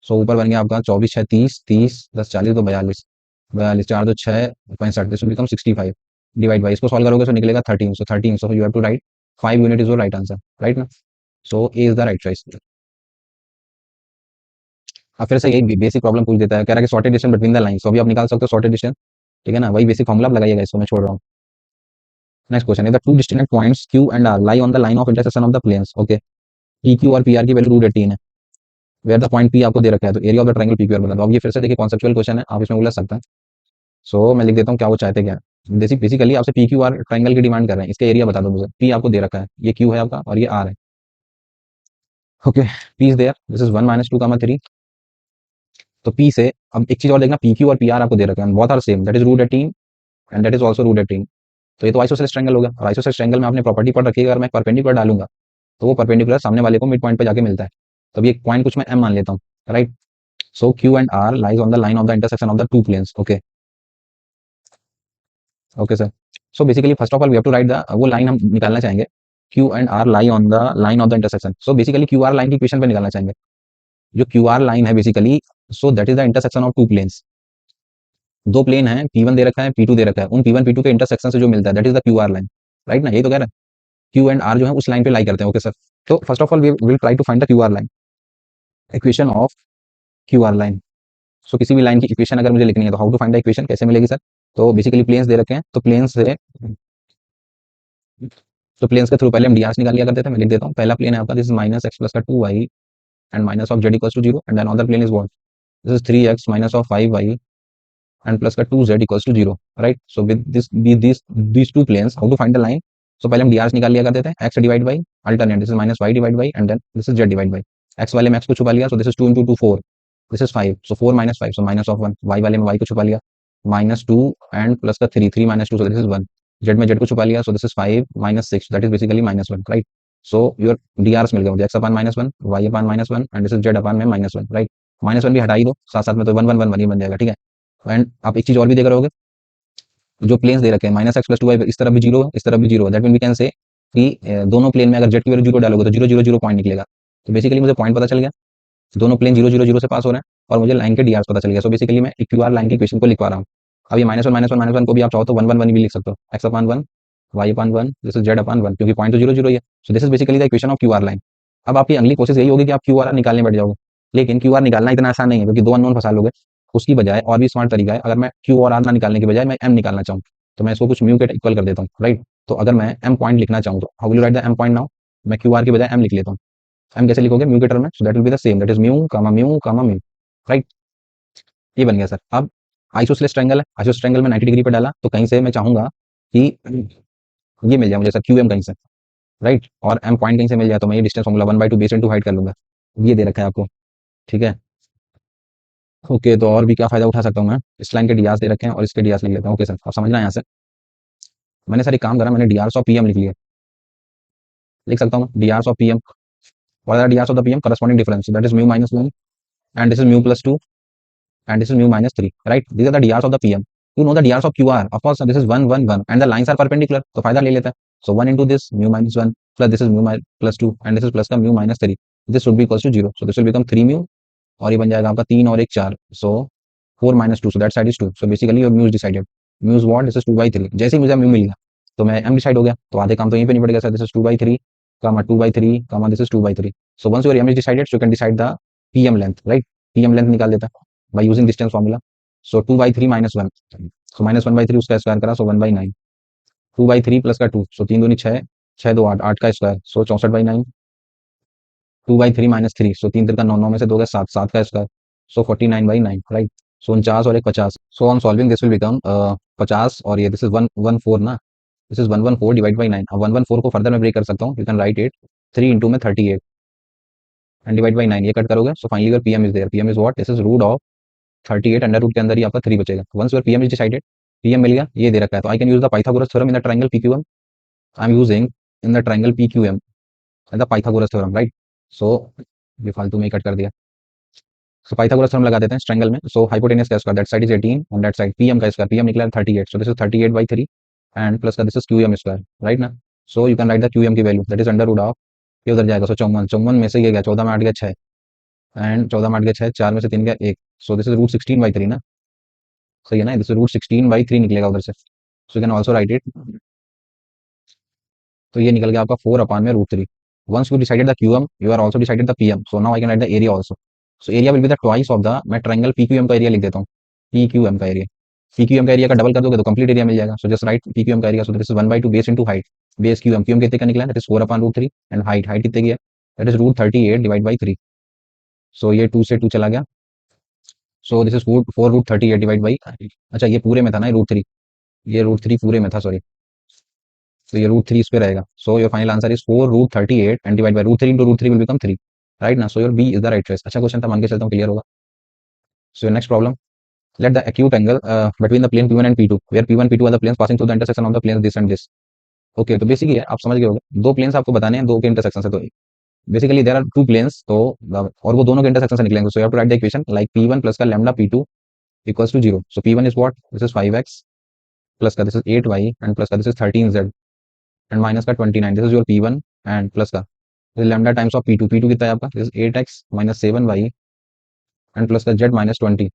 So ऊपर बन गया आपका 24 6 30, 30 10 40 तो 42, 42 4 2 6 65, this will become 65. Divide by इसको सॉल्व करोगे तो निकलेगा 13, so 13, so you have to write 5 unit is your right answer, right ना. So A is the right choice. अब फिर से यही बेसिक प्रॉब्लम पूछ देता है, कह रहा है कि sorted distance between the line. So अभी आप निकाल सकते हो सॉर्टेड डिस्टेंस, ठीक है ना. वही बेसिक फॉर्मूला लगाइएगा, इसको मैं छोड़ रहा हूँ. Next question, the two distinct points Q and R lie on the line of intersection of the planes. Okay, P Q और पी आर की वैल्यू √18 है. वेयर द पॉइंट पी आपको दे रखा है, तो area of the triangle P Q R बता दो. अब ये फिर से देखिए कॉन्सेप्चुअल क्वेश्चन है, आप इसमें उलझ सकते हैं. सो मैं लिख देता हूँ क्या वो चाहते क्या. बेसिकली आपसे पी क्यू आर ट्रायंगल की डिमांड कर रहे हैं, इसका एरिया बता दो मुझे. पी आपको दे रखा है, ये क्यू है आपका और ये आर है. Okay, P is there, this is 1 -2 3. तो पी से अब एक चीज और देखना, पी क्यू और पी आर आपको दे रखे हैं, both are same, that is √18 and that is also √18. तो ये तो आइसोसेलेस ट्रायंगल हो गया. और आइसोसेलेस ट्रायंगल में आपने प्रॉपर्टी पढ़ रखी है, अगर मैं परपेंडिकुलर डालूंगा तो वो परपेंडिकुलर सामने वाले को मिड पॉइंट पे जाके मिलता है. तो अब ये पॉइंट कुछ मैं एम मान लेता हूँ, right. So Q and R lies on the line of the intersection of the two planes. Okay okay sir. So basically first of all we have to write the, वो line हम निकालना चाहेंगे, Q and R lie on the line of the intersection. So basically Q R line की equation पे निकालना चाहेंगे. जो Q R line है basically, so that is the intersection of two planes. दो प्लेन है, P1 दे रखा है, P2 दे रखा है, उन P1 P2 के इंटरसेक्शन से जो मिलता है that is the Q R line, right ना. यही तो कह रहा है, क्यू एंड आर जो है उस लाइन पे लाई करते हैं. Okay sir. तो first of all we will try to find the Q R line, equation of Q R line. So किसी भी लाइन की इक्वेशन अगर मुझे लिखनी है तो how to find the equation, कैसे मिलेगी सर. तो बेसिकली प्लेन्स दे रखे हैं, तो प्लेन्स से, तो प्लेन्स के थ्रू पहले हम डीआर निकाल लिया करते थे. मैं लिख देता हूँ, पहला प्लेन है आपका, दिस इज -x plus का 2y and minus of z equals to 0 and then other plane is what, this is 3x minus of 5y and plus का 2z equals to 0, right. So with these two planes, how to find the line. So पहले हम dr निकाल लिया करते थे, x divide by alternate, this is -y divide by and then this is z divide by. x वाले में x को छुपा लिया, so this is 2 into 2 4, this is 5, so 4 - 5, so minus of 1. y वाले में y को छुपा लिया, -2 एंड प्लस का 3, 3 - 2, so this is 1. z में z को छुपा लिया, so this is 5 - 6, that is basically -1, right. So your drs मिल गया मुझे, x upon -1, y upon -1 and this is z upon में -1, right. -1 भी हटा ही दो, साथ साथ में तो 1 1 1 1 ही बन जाएगा, ठीक है. एंड आप एक चीज और भी देख रहे होगे, जो प्लेन्स दे रखे हैं -x plus 2y, इस तरफ भी 0 है, इस तरफ भी 0 है, that mean we can say कि दोनों प्लेन में अगर z की वैल्यू 0 डालोगे तो 0 0 0 पॉइंट निकलेगा. तो बेसिकली मुझे पॉइंट पता चल गया, दोनों प्लेन 0 0 0 से पास हो रहे हैं और मुझे लाइन के डीआर पता चल गया. सो बेसिकली मैं क्यू आर लाइन की इक्वेशन को लिखवा रहा हूँ. अब ये -1 को भी आप चाहो तो 1 1 1 भी लिख सकते हो, x upon 1 y upon 1 this is z upon 1, क्योंकि पॉइंट तो 0 0 ही है. So this is basically the equation of Q R line. अब आपकी अगली कोशिश यही होगी कि आप क्यू आर निकालने बैठ जाओगे, लेकिन क्यू आर निकालना इतना आसान नहीं है, क्योंकि दो अननोन फंसा लोगे. उसकी बजाय और भी स्मार्ट तरीका है, अगर मैं क्यू और आर ना निकालने की बजाय मैं एम निकालना चाहूँ तो मैं इसको कुछ म्यू के इक्वल कर देता हूँ, राइट. तो अगर मैं एम पॉइंट लिखना चाहूँ तो how will you write the M point now, मैं क्यू आर की बजाय एम लिख लेता हूँ. एम कैसे लिखोगे, म्यू के टर्म में, so that will be the same, that is mu comma mu comma mu, right. ये बन गया सर. अब आइसोसेलेस ट्रायंगल है, आइसोसेलेस ट्रायंगल में 90 डिग्री पे डाला, तो कहीं से मैं चाहूंगा कि ये मिल जाए मुझे सर क्यू एम कहीं से, राइट. और एम पॉइंट कहीं से मिल जाए तो मैं ये distance formula 1/2 base into height कर लूंगा. ये दे रखा है आपको, ठीक है. ओके, तो और भी क्या फायदा उठा सकता हूँ मैं, इस लाइन के डीआर दे रखे हैं और इसके डीआर लिख लेता हूँ. ओके सर, आप समझना है यहाँ से. मैंने सर एक काम करा, मैंने डीआर ऑफ पीएम लिख लिया, लिख सकता हूँ DR of PM. what are the drs of the pm, corresponding difference, that is mu -1 and this is mu +2 and this is mu -3, right. These are the drs of the pm. You know the drs of qr, of course this is 1 1 1 and the lines are perpendicular, तो फायदा ले लेता है. So 1 into this mu minus 1 plus this is plus 2 and this is plus का mu minus 3. This should be equals to 0. So this will become 3 mu और ये बन जाएगा आपका 3 और 1 4. So 4 minus 2. So that side is 2. So basically your mu is decided. Mu is what? This is 2 by 3. जैसे ही मुझे mu मिल गया तो मैं m डिसाइड हो गया, तो आधे काम तो यहीं पे निपट गया sir. This is 2 by 3, comma 2 by 3, comma this is 2 by 3. So once your m is decided, so you can decide the pm length, right? pm length निकाल देता by using distance formula. So 2 by 3 minus 1. So minus 1 by 3 उसका square करा, so 1 by 9. 2 by 3 plus का 2, so 3 दूनी 6, 6 2 8, 8 का square, so 64 by 9. 2 by 3 minus 3, so 3 3 का 9, 9 में से 2 गए 7, 7 का square, so 49 by 9, right? So 49 और एक 50. So on solving this will become 50 और ये this is 114 ना, this is 114 डिवाइड बाई 9. अब 114 को फर्दर मैं ब्रेक कर सकता हूँ, you can write it 3 into में 38 एंड डिवाइड बाई 9, ये कट करोगे, so finally your PM is there. PM is what? This is root of 38 under root के अंदर ही आपका 3 बचेगा. Once your PM is decided, PM मिल गया, ये दे रखा है, तो I can use the Pythagoras theorem in the triangle PQM. I am using in the triangle पीक्यूएम the Pythagoras theorem, right? So ये फालतू में ही कट कर दिया. सो पाइथागोरस थ्योरम लगा देते हैं ट्रायंगल में. सो हाइपोटेनस का square that side is 18 on that side, PM का स्क्वायर, पीएम निकला 38, so this is 38 by 3 and plus का this is QM square, right ना? So you can write the QM की value that is under root of, ये उधर जाएगा, सो 54, 54 में से ये गया 14 में 8 गया 6 एंड 14 में 8 गया 6, 4 में से 3 गया 1, so this is root 16 by 3 ना, सही है ना? दिस इज रूट 16 बाई 3 निकलेगा उधर से, so you can also write it. तो ये निकल गया आपका 4 अपान में root 3. Once you decided the QM, you are also decided the PM, so now I can write the area also. So area will be the twice of the, मैं triangle PQM का area लिख देता हूँ, पीक्यूएम का area. पीक्यूएम का area का double कर दोगे तो कंप्लीट एरिया मिल जाएगा. सो जस्ट राइट पीक्यूएम का area, so this is 1/2 base into height, base QM, QM कितने का निकला है? That is 4 upon root 3 and height, height कितने की है? That is root 38 divide by 3. So ये 2 से 2 चला गया, सो this is 4 root 38 divide by, अच्छा ये पूरे में था ना रूट 3, ये रूट 3 पूरे में था, सॉरी, तो ये रूट 3 इस पे रहेगा. So your final answer is 4 root 38 and divide by root 3 into root 3 will become 3, right ना? So your B is the right choice. अच्छा क्वेश्चन था, मान के चलता हूँ क्लियर होगा. So next problem, let the acute angle between the plane P1 and P2 where P1 P2 are the planes passing through the intersection of the planes this and this. Okay, तो basically आप समझ गए होंगे, दो planes आपको बताने हैं, दो के इंटरसेक्शन से. तो basically there are two planes, तो और वो दोनों के इंटरसेक्शन से निकलेंगे. So you have to write the equation like P1 plus का lambda P2 equals to 0. So P1 is what? This is 5x plus का this is 8y and plus का this is 13z and minus का 29. This is your P1 and plus का lambda times of P2. P2 कितना है आपका? This is 8x minus 7y and plus का z minus 20.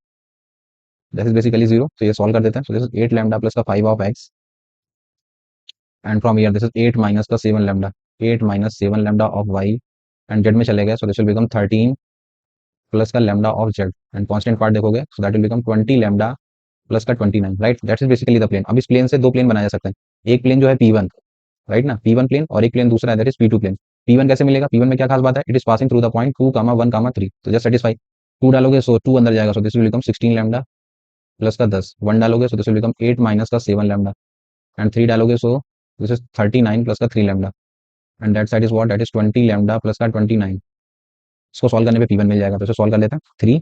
This is basically 0. तो ये solve कर देते हैं. So this is 8 lambda plus का 5 of x and from here this is 8 minus का 7 lambda, 8 minus 7 lambda of y and z में चले गए. So this will become 13 plus का lambda of z and constant part देखोगे, so that will become 20 lambda plus का 29, right? That is basically the plane. अब इस plane से दो प्लेन बनाया जा सकता है. एक प्लेन जो है P1, राइट ना, P1 प्लेन, और एक प्लेन दूसरा है that is P2 plane. P1 कैसे मिलेगा? P1 में क्या खास बात है? It is passing through the point 2, 1, 3. तो जस्ट सेटिस्फाई 2 डालोगे, सो 2 अंदर जाएगा, so this will become 16 lambda plus का 10. 1 डालोगे, सो दिस विल बिकम 8 माइनस का 7 लैम्डा एंड 3 डालोगे, सो दिस इज 39 प्लस का 3 lambda and that side is what? That is 20 lambda plus का 29. इसको सॉल्व करने पे P1 मिल जाएगा, तो इसे सॉल्व कर लेते हैं. 3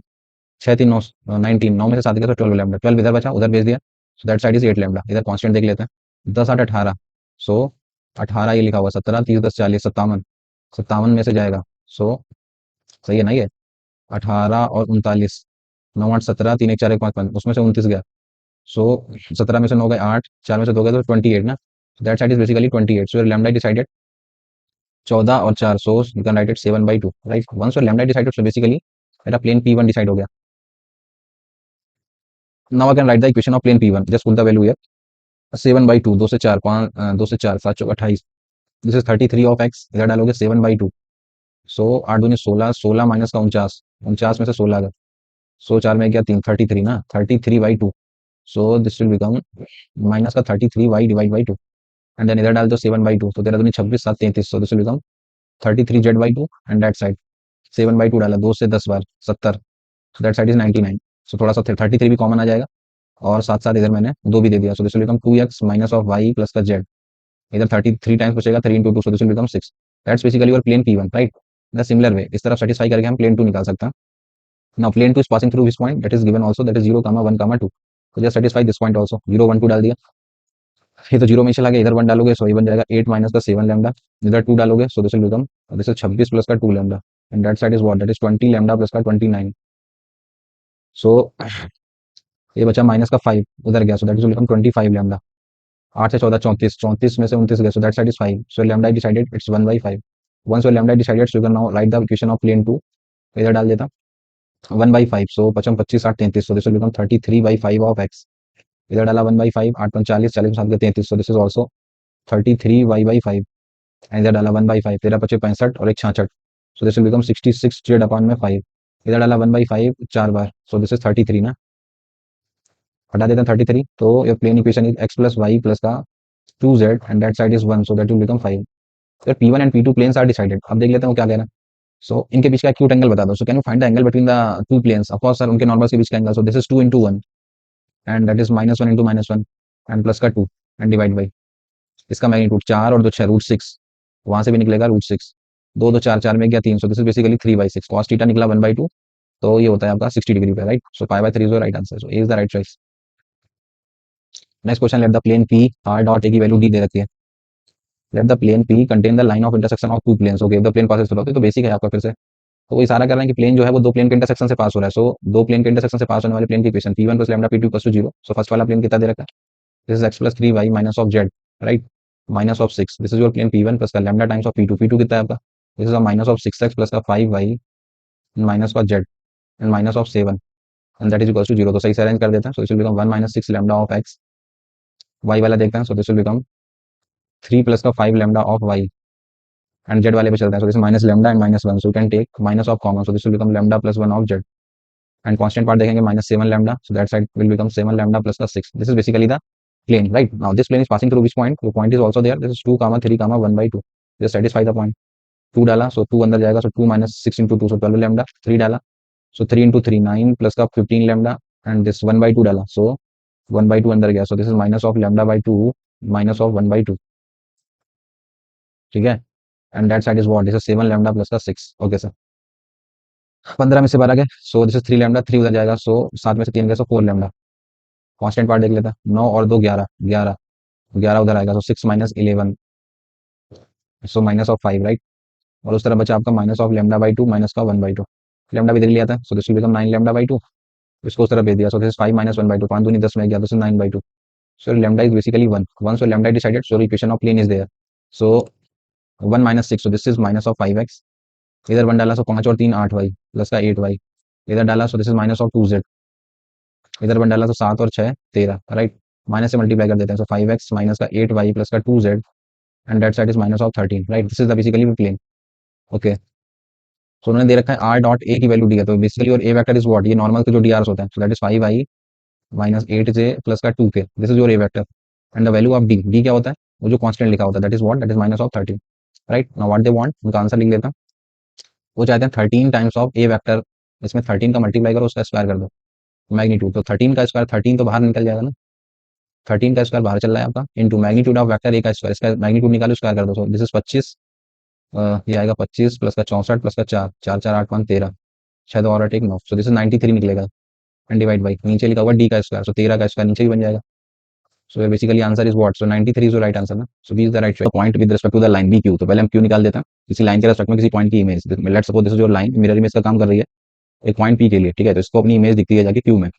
6 3 9 19, 9 में से 7 गया तो 12 लैम्डा, 12 इधर बचा, उधर भेज दिया, सो दैट साइड इज 8 लैम्डा. इधर कांस्टेंट देख लेते हैं. 10 8 18, सो 18 ये लिखा हुआ, 17 30 10 40 57, 57 में से जाएगा, सो सही है ना ये? 18 और 39, 9 8 17, 3 1 4 1 5 5, उसमें से 29 गया, सो 17 में से 9 गए 8, 4 में से 2 गए तो 28 ना. That side is basically 28. So lambda decided 14 और 4, so you can write it 7/2, right? Once your lambda decided, so basically मेरा प्लेन P1 डिसाइड हो गया. Now I can write the equation of plane P1, just put the value here. 7/2, 2 से 4 5, 2 से 4 7 चौक 28. This is 33 of x, इधर डालोगे 7/2, सो 8 दूनी 16, 16 minus का 49, 49 में से 16 गया, सो 4 में गया 3, 33 ना, 33/2. सो दिस विल बिकम माइनस का 33y divide by 2 and then इधर डाल दो 7/2, तो तेरह दूनी 26 7 33, सो this will become 33z/2 and that side 7/2 डाला, 2 से 10 बार 70, दैट साइड इज 99. सो थोड़ा सा 33 भी कॉमन आ जाएगा और साथ साथ इधर मैंने 2 भी दे दिया, so this will become 2x minus of y plus का z. इधर 33 टाइम्स बचेगा, 3 into 2, so this will become 6. That's basically your plane P1, right? In the similar way, इस तरफ सेटिस्फाई करके हम प्लेन 2 निकाल सकते हैं. Now plane 2 is passing through this point that is given also, that is 0, 1, 2. तो just satisfy this point also, 0 1 2 डाल दिया, ये तो 0 में चला गया, इधर 1 डालोगे, सो ये बन जाएगा 8 माइनस का 7 लैम्डा, इधर 2 डालोगे, सो this will become, this is 26 plus का 2 lambda and that side is what? That is 20 lambda plus का 29. सो ये बचा माइनस का 5, उधर गया, सो that is will become 25 lambda 8 से 14 34, 34 में से 29 गए, so that side is 5, so lambda decided it's 1 by 5. Once your lambda decided, so you can now write the equation of plane 2. इधर डाल देता 1 by 5, so 55 25 8 33, so this will become 33 by 5 of x. इधर डाला 1 by 5, 8 40 40 7 33, so this is also 33 y by 5. And इधर डाला 1 by 5, 13 25 65 और एक 66, so this will become 66 z upon में 5. इधर डाला 1 by 5 4 bar, so this is 33 ना, हटा देते हैं 33, तो your plane equation is x plus y plus का 2z and that side is 1, so that will become 5. So P1 and P2 planes are decided. अब देख लेते हैं वो क्या कह रहा है. सो इनके बीच का एक्यूट एंगल बता दो. So can you find the angle between the two planes. Of course sir उनके नॉर्मल के बीच का angle. So this is 2 into 1 and that is -1 into -1 and plus का 2 एंड डिवाइड बाई इसका मैग्नीट्यूड 4 और 2 6 √6, वहां से भी निकलेगा √6, 2 2 4 4 में गया 3, so this is basically 3/6. Cos theta निकला 1/2, तो ये होता है आपका 60 डिग्री पे, right. So π/3 is your right answer. So A is the right choice. Next question, let the plane P R dot A की वैल्यू डी दे रखी है. Let the plane P contain the line of intersection of two planes. Okay, the plane passes through, तो basic है आपका फिर से. तो वो इशारा कर रहे हैं कि प्लेन जो है वो दो प्लेन के इंटरसेक्शन से पास हो रहा है. सो दो प्लेन के इंटरसेक्शन से पास होने वाले प्लेन की equation P1 plus lambda P2 equals to 0. So first वाला प्लेन कितना दे रखा है. This is x plus 3y minus of z, right, minus of 6. This is your plane P1 plus का lambda times of P2. P2 कितना है आपका. This is minus of 6x plus का 5y माइनस का z and minus of 7 and that is equals to 0. तो सही से arrange कर देते हैं. So this will become 1 minus 6 lambda of x. y वाला देखते हैं. So this will become 3 plus का 5 lambda of y and z वाले पे चलते हैं. So this minus lambda and -1, so you can take minus of common. So this will become lambda plus 1 of z and constant part देखेंगे -7 lambda. So that side will become 7 lambda plus का 6. This is basically the plane, right. Now this plane is passing through which point. The point is also there. This is 2 comma 3 comma 1/2. Just satisfy the point. 2 डाला, so 2 अंदर जाएगा, so 2 minus 6 into 2, so 12 lambda. 3 डाला, so 3 into 3 9 plus का 15 lambda and this 1/2 डाला, so 1/2 अंदर गया, so this is minus of lambda by 2 minus of 1/2. ठीक है, and that side is what. This is 7 lambda plus का 6. Okay sir. 15 में से 12 गए, so this is 3 lambda. 3 उधर जाएगा, so 7 में से 3 गए, so 4 lambda. कांस्टेंट पार्ट देख लेता. 9 और 2 11 11 11 उधर आएगा, so 6 minus 11, so minus of 5, right. और उस तरह बचा आपका minus of lambda by 2 minus का 1/2. लैम्डा भी इधर लिया था, सो this will become 9 lambda by 2. इसको उस तरह भेज दिया, सो दिस इज 5 minus 1/2. 5 दूनी 10 में गया, this is 9/2. So lambda is basically 1. Once your lambda decided, so equation of plane is there. So 1 minus 6, so this is minus of 5x. इधर 1 डाला, सो 5 और 3 8y प्लस का 8y. इधर डाला, so this is minus of 2z. इधर 1 डाला, तो 7 और 6 13, राइट. माइनस से मल्टीप्लाई कर देते हैं, सो 5x माइनस का 8y प्लस का 2z and that side is minus of 13, right. This is the basically plane. Okay, so उन्होंने दे रखा है r डॉट ए की वैल्यू डी है, तो बेसिकली और ए वेक्टर इज व्हाट, ये नॉर्मल के जो डी आर्स होते हैं, so that is 5i minus 8j plus का 2k. This is your A vector and the value of D. D क्या होता है, वो जो कांस्टेंट लिखा होता है, that is what, that is minus of 13, right. Now what they want, उनका आंसर लिख लेता हूं. वो चाहते हैं 13 टाइम्स ऑफ ए वेक्टर. इसमें 13 का मल्टीप्लाई करो, उसका स्क्वायर कर दो, मैग्नीट्यूड. तो 13 का स्क्वायर, 13 तो बाहर निकल जाएगा ना, 13 का स्क्वायर बाहर चल रहा है आपका, into magnitude of vector A का स्क्वायर. इसका मैग्नीट्यूड निकालो, स्क्वायर कर दो. सो दिस इज 25, ये आएगा 25 प्लस का 64 प्लस का 4 4 4 8 5 13, शायद और 8 1 9, सो दिस इज 93 निकलेगा एंड डिवाइड बाई नीचे लिखा हुआ डी का स्क्वायर, सो 13 का स्क्वायर नीचे ही बन जाएगा. So basically answer is what, so 93 is the right answer ना. So B is the right point with respect to the line B Q. तो पहले हम क्यू निकाल देते हैं, किसी लाइन के रिस्पेक्ट में किसी पॉइंट की image. Let's suppose this is your line, mirror image का काम कर रही है एक पॉइंट पी के लिए, ठीक है. तो इसको अपनी इमेज दिखती है जाके क्यू में.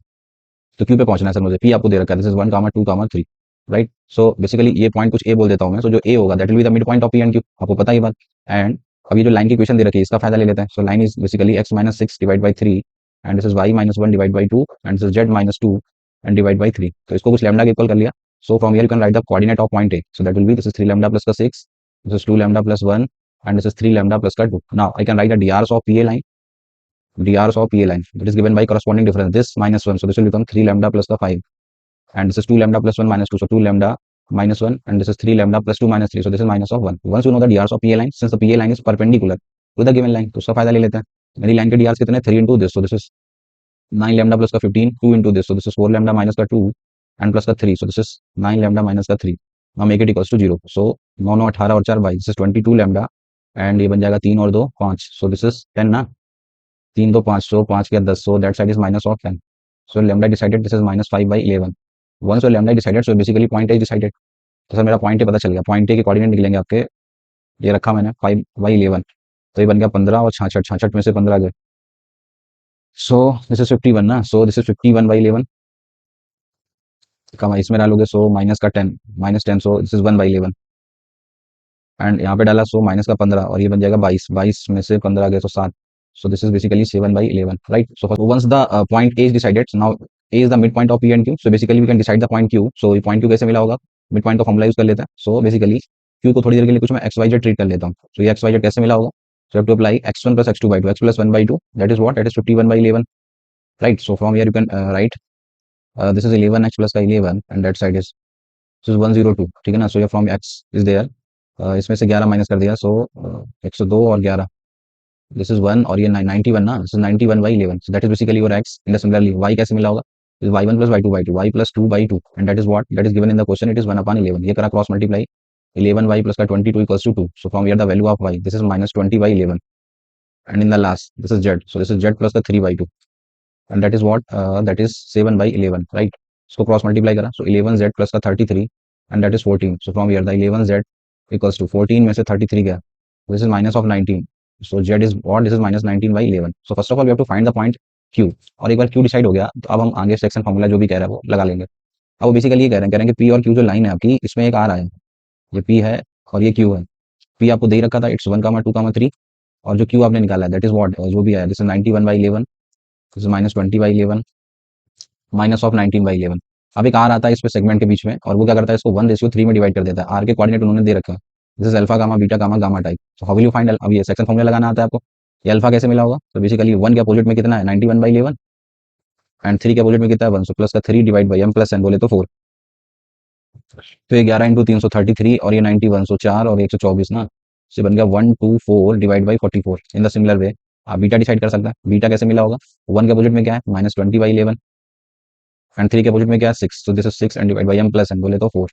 तो क्यू पे पहुंचना है सर मुझे, पी आपको दे रखा है, this is 1 2 3, right. So basically ये पॉइंट कुछ ए बोल देता हूं मैं. सो जो ए होगा that will be the mid point of P and Q, आपको पता ही बात. एंड अब ये जो लाइन की इक्वेशन दे रखी है, इसका फायदा ले लेते हैं. So line is basically x minus 6 divide by 3 and this is y minus 1 divide by 2 and this is z minus 2 and divide by 3. तो इसको कुछ लैम्डा के इक्वल कर लिया. सो from here you can write the coordinate of point A. So that will B this is 3 lambda plus का 6, this is 2 lambda plus 1 and this is 3 lambda plus का 2. Now I can write the drs of pa line. drs of pa line that is given by corresponding difference, this minus 1, so this will become 3 lambda plus the 5 and this is 2 lambda plus 1 minus 2, so 2 lambda minus 1 and this is 3 lambda plus 2 minus 3, so this is minus of 1. Once you know the drs of pa line, since the pa line is perpendicular to the given line, तो उसका फायदा ले लेते हैं. मेरी line के drs कितने, 3 into this, so this is 9 lambda plus का 15, 2 into this, so this is 4 lambda minus का 2 and plus का 3, so this is 9 lambda minus का 3. now make it equals to 0, so 9 9 18 और 4 22, this is 22 lambda and ये बन जाएगा 3 और 2 5, so this is 10 ना, 3 2 5, so 5 क्या 10, so that side is minus of 10. so lambda decided this is minus 5/11. once your lambda decided, so basically point A is decided. तो sir मेरा point A पता चल गया, पॉइंट ए के coordinate निकलेंगे आपके, ये रखा मैंने 5/11, तो ये बन गया 15 और 66, 66 में से 15 गए, सो दिस इज 51 ना, सो दिस इज 51/11 कमा इसमें डालोगे सो माइनस का 10, -10, सो दिस इज 1/11। एंड यहाँ पे डाला सो माइनस का 15 और ये बन जाएगा 22, 22 में से 15 गए तो 7। So this is basically 7/11, right? So once the point A is decided, now A is the mid point of P and Q, so basically we can decide the point Q. So ये point Q कैसे मिला होगा, mid point का formula use कर लेते हैं। So basically Q को थोड़ी देर के लिए कुछ मैं एक्स वाई जेड ट्रीट कर लेता हूँ। सो ये एक्स वाई जेड कैसे मिला होगा, so have to apply x1 plus x2/2, x plus 1/2, that is what, that is 51/11, right? So from here you can write this is 11x plus का 11 and that side is this is 102, ठीक है ना? सो ये from x is there, इसमें से 11 minus कर दिया, सो 102 और 11, दिस इज 1 और ये 91 ना, this is 91/11, so that is basically your x। In the similarly y कैसे मिला होगा, is y1 plus y2/2, y plus 2/2 and that is what, that is given in the question, it is 1/11। ये करा cross multiply, 11y plus का 22 equals to 2, so from here the value of y, this is -20/11, and in the last this is z, so this is z plus the 3/2 and that is what, that is 7/11, right? इसको cross multiply करा, so 11z plus का 33 and that is 14, so from here the 11z equals to 14 में से 33 गया, this is minus of 19, so z is what, this is -19/11। so first of all we have to find the point q, और एक बार q decide हो गया तो अब हम आगे सेक्शन फॉर्मूला जो भी कह रहा है वो लगा लेंगे। अब वो बेसिकली ये कह रहे हैं कि p और q जो लाइन है आपकी, इसमें एक आ रहा है, ये p है और ये q है। p आपको दे ही रखा था, इट्स 1, 2, 3, और जो q आपने निकाला है दैट इज व्हाट, जो भी है दिस इज 91/11, दिस इज -20/11, -19/11। अब एक आर आता है इस पे सेगमेंट के बीच में, और वो क्या करता है, इसको 1:3 में डिवाइड कर देता है। आर के कोऑर्डिनेट उन्होंने दे रखा है, this is alpha gamma beta gamma gamma type. So how will you find, अब ये सेक्शन फॉर्मूला लगाना आता है आपको। ये अल्फा कैसे मिला होगा, तो बेसिकली 1 के अपोजिट में कितना है, 91/11, एंड 3 के अपोजिट में कितना है 1, सो प्लस का 3 divide by m plus n बोले तो 4, तो ये 11 × 3 सो 33 और ये 91, सो 4 और 124 ना, से बन गया 124 divide by 44। In the similar वे आप बीटा डिसाइड कर सकते हैं। बीटा कैसे मिला होगा, 1 के अपोजिट में क्या है -20/11 एंड 3 के अपोजिट में क्या है 6, so this is 6 and divide by m plus n बोले तो 4,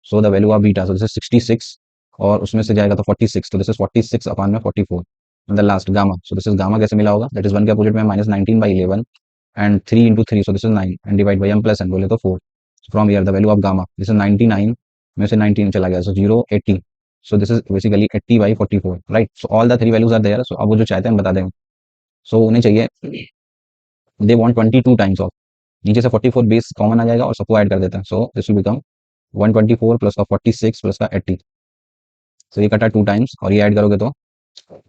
so the value of beta, so this is 66 और उसमें से जाएगा तो 46, तो दिस इज 46 अपॉन में 44 and the last gamma, so this is gamma कैसे मिला होगा, दैट इज 1 के अपोजिट में -19/11 and 3 × 3, so this is 9 and divide by m plus n बोले तो 4, from here the value of gamma, this is 99 में से 19 चला गया, so 0 80, so this is basically 80/44, right? So all the 3 values are there. सो अब वो जो चाहते हैं हम बता देंगे। सो उन्हें चाहिए, दे वांट 22 टाइम्स ऑफ, नीचे से 44 बेस कॉमन आ जाएगा और सबको ऐड कर देते हैं, so this will become 124 plus का 46 प्लस का 80, तो ये कटा 2 टाइम्स और ये ऐड करोगे तो